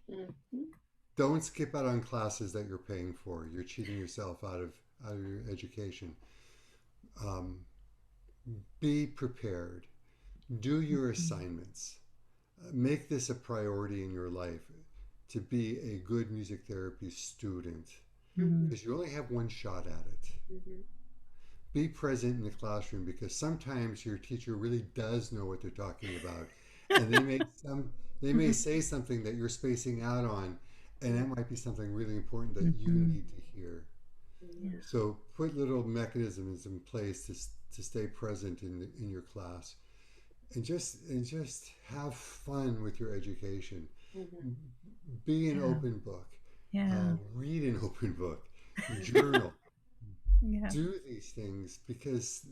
Mm-hmm.
Don't skip out on classes that you're paying for. You're cheating yourself out of your education. Um, be prepared. Do your assignments. Make this a priority in your life to be a good music therapy student,
Mm-hmm.
because you only have one shot at it.
Mm-hmm.
Be present in the classroom, because sometimes your teacher really does know what they're talking about, and they may say something that you're spacing out on, and that might be something really important that you need to hear.
Yeah.
So put little mechanisms in place to stay present in your class, and just have fun with your education. Be an open book.
Yeah.
Read an open book. Journal.
Yeah.
Do these things because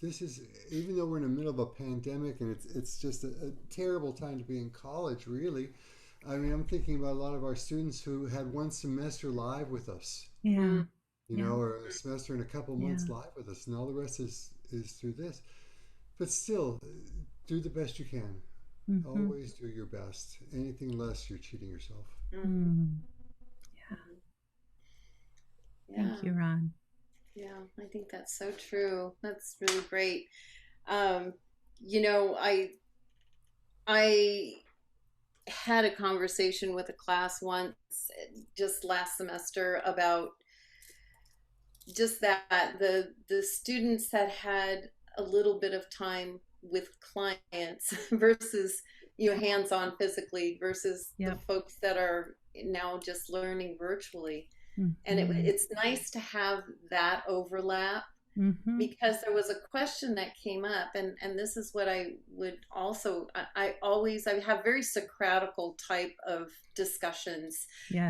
this is, even though we're in the middle of a pandemic and it's just a terrible time to be in college, really. I mean, I'm thinking about a lot of our students who had one semester live with us,
Yeah.
or a semester and a couple months live with us, and all the rest is through this. But still, do the best you can. Always do your best. Anything less, you're cheating yourself.
Thank you, Ron.
Yeah, I think that's so true. That's really great. I had a conversation with a class once, just last semester, about just that the students that had a little bit of time with clients versus hands-on physically versus the folks that are now just learning virtually. And it's nice to have that overlap, because there was a question that came up, and this is what I would also, I have very Socratical type of discussions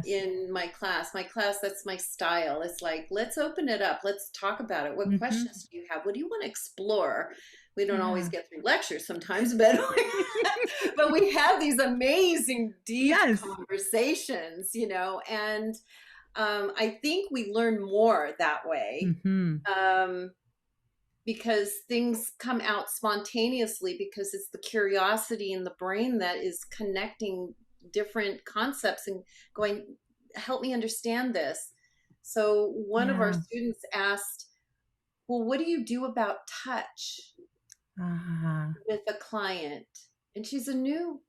in my class. That's my style. It's like, let's open it up. Let's talk about it. What questions do you have? What do you want to explore? We don't always get through lectures sometimes, but but we have these amazing deep conversations, and I think we learn more that way, because things come out spontaneously, because it's the curiosity in the brain that is connecting different concepts and going, help me understand this. So one of our students asked, well, what do you do about touch with a client? And she's a new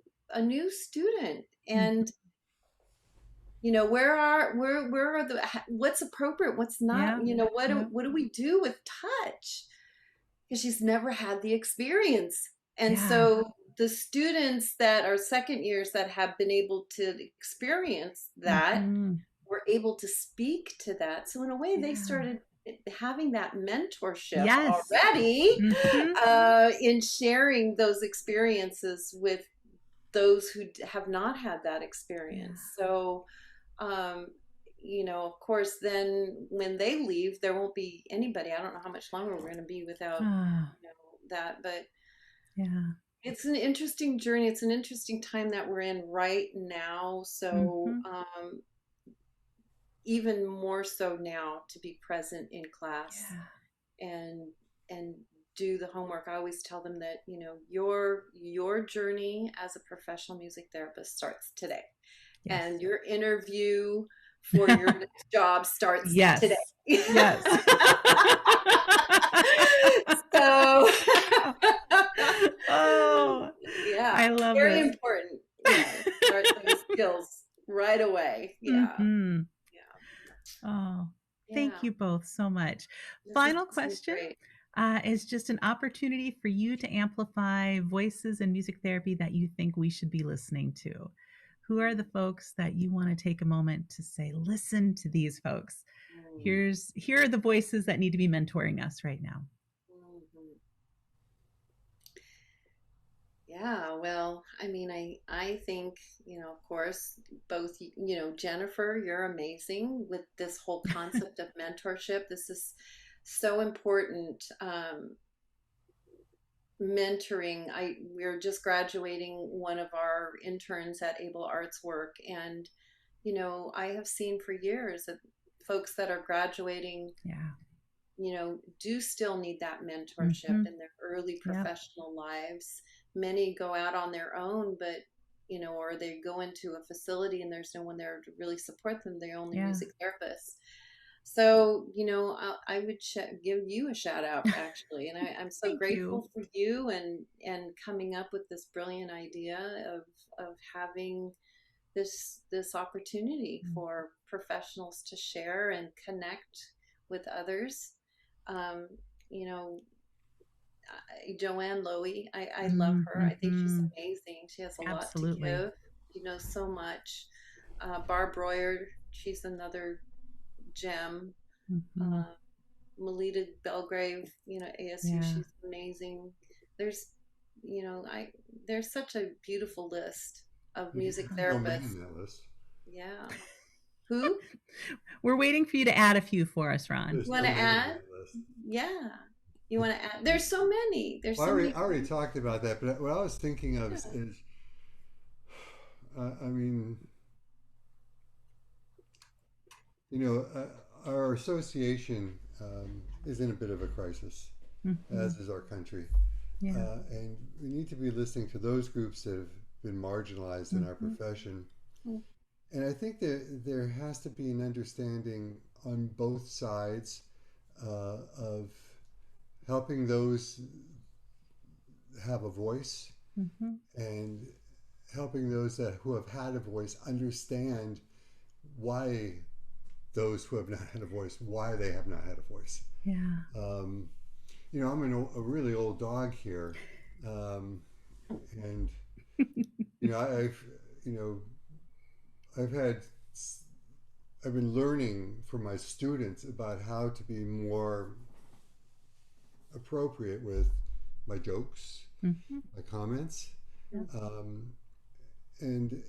student, and where are what's appropriate, what's not, what do we do with touch? Because she's never had the experience. And so the students that are second years that have been able to experience that were able to speak to that. So in a way, they started having that mentorship already, in sharing those experiences with those who have not had that experience. So of course, then when they leave, there won't be anybody. I don't know how much longer we're going to be without that, but it's an interesting journey. It's an interesting time that we're in right now. So even more so now, to be present in class and do the homework. I always tell them that your journey as a professional music therapist starts today, and your interview for your next job starts today. So
I love it.
Very important. Start those skills right away.
Thank you both so much. Final question is just an opportunity for you to amplify voices in music therapy that you think we should be listening to. Who are the folks that you want to take a moment to say, listen to these folks? Here are the voices that need to be mentoring us right now.
Yeah, well, I mean, I think, of course, both, Jennifer, you're amazing with this whole concept of mentorship. This is so important. Mentoring. We're just graduating one of our interns at Able Arts Work, and I have seen for years that folks that are graduating do still need that mentorship in their early professional lives. Many go out on their own, but or they go into a facility and there's no one there to really support them. They're only music therapists. So, I would give you a shout out, actually. And I'm so grateful for you and coming up with this brilliant idea of having this opportunity for professionals to share and connect with others. Joanne Lowy. I love her. I think she's amazing. She has a lot to
Absolutely.
give. She knows so much. Barb Royer, she's another gem. Melita Belgrave, ASU, she's amazing. There's, there's such a beautiful list of music therapists.
That list.
Yeah. Who?
We're waiting for you to add a few for us, Ron.
You want to add? Yeah. You want to add? There's so many. There's so many.
I already talked about that, but what I was thinking of is I mean, our association is in a bit of a crisis, as is our country. And we need to be listening to those groups that have been marginalized in our profession. And I think that there has to be an understanding on both sides of helping those have a voice and helping those who have had a voice understand why those who have not had a voice, why they have not had a voice. I'm a really old dog here, and I've been learning from my students about how to be more appropriate with my jokes, my comments, and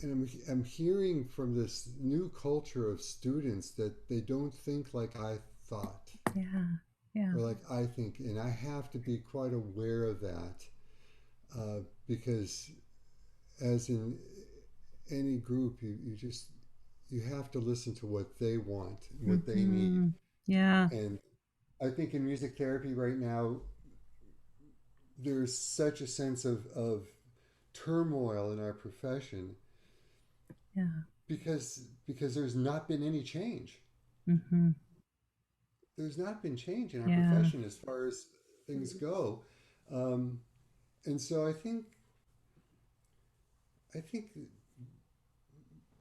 I'm hearing from this new culture of students that they don't think like I thought, or like I think, and I have to be quite aware of that, because as in any group, you have to listen to what they want, what they need. And I think in music therapy right now, there's such a sense of turmoil in our profession. Because there's not been any change. There's not been change in our profession as far as things go. And so I think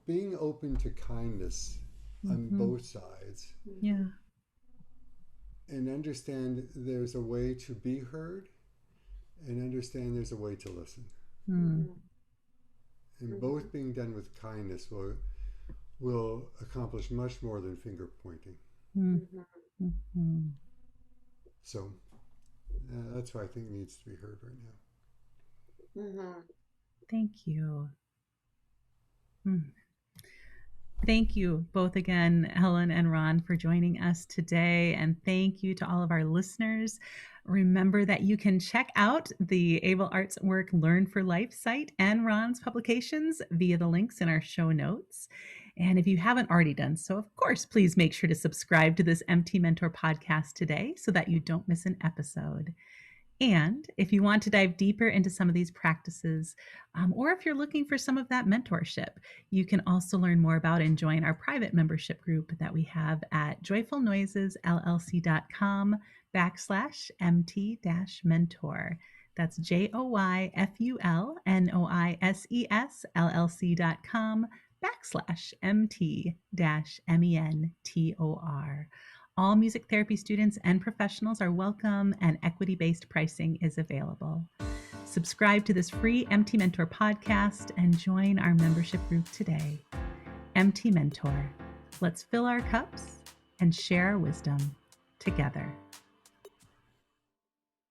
being open to kindness on both sides, and understand there's a way to be heard, and understand there's a way to listen, and both being done with kindness will accomplish much more than finger pointing. So that's what I think needs to be heard right now.
Thank you. Thank you both again, Helen and Ron, for joining us today. And thank you to all of our listeners. Remember that you can check out the Able Arts at Work Learn for Life site and Ron's publications via the links in our show notes. And if you haven't already done so, of course, please make sure to subscribe to this MT Mentor podcast today so that you don't miss an episode. And if you want to dive deeper into some of these practices, or if you're looking for some of that mentorship, you can also learn more about and join our private membership group that we have at joyfulnoisesllc.com/MT-mentor. That's joyfulnoisesllc.com/MT-mentor. All music therapy students and professionals are welcome, and equity-based pricing is available. Subscribe to this free MT Mentor podcast and join our membership group today. MT Mentor. Let's fill our cups and share our wisdom together.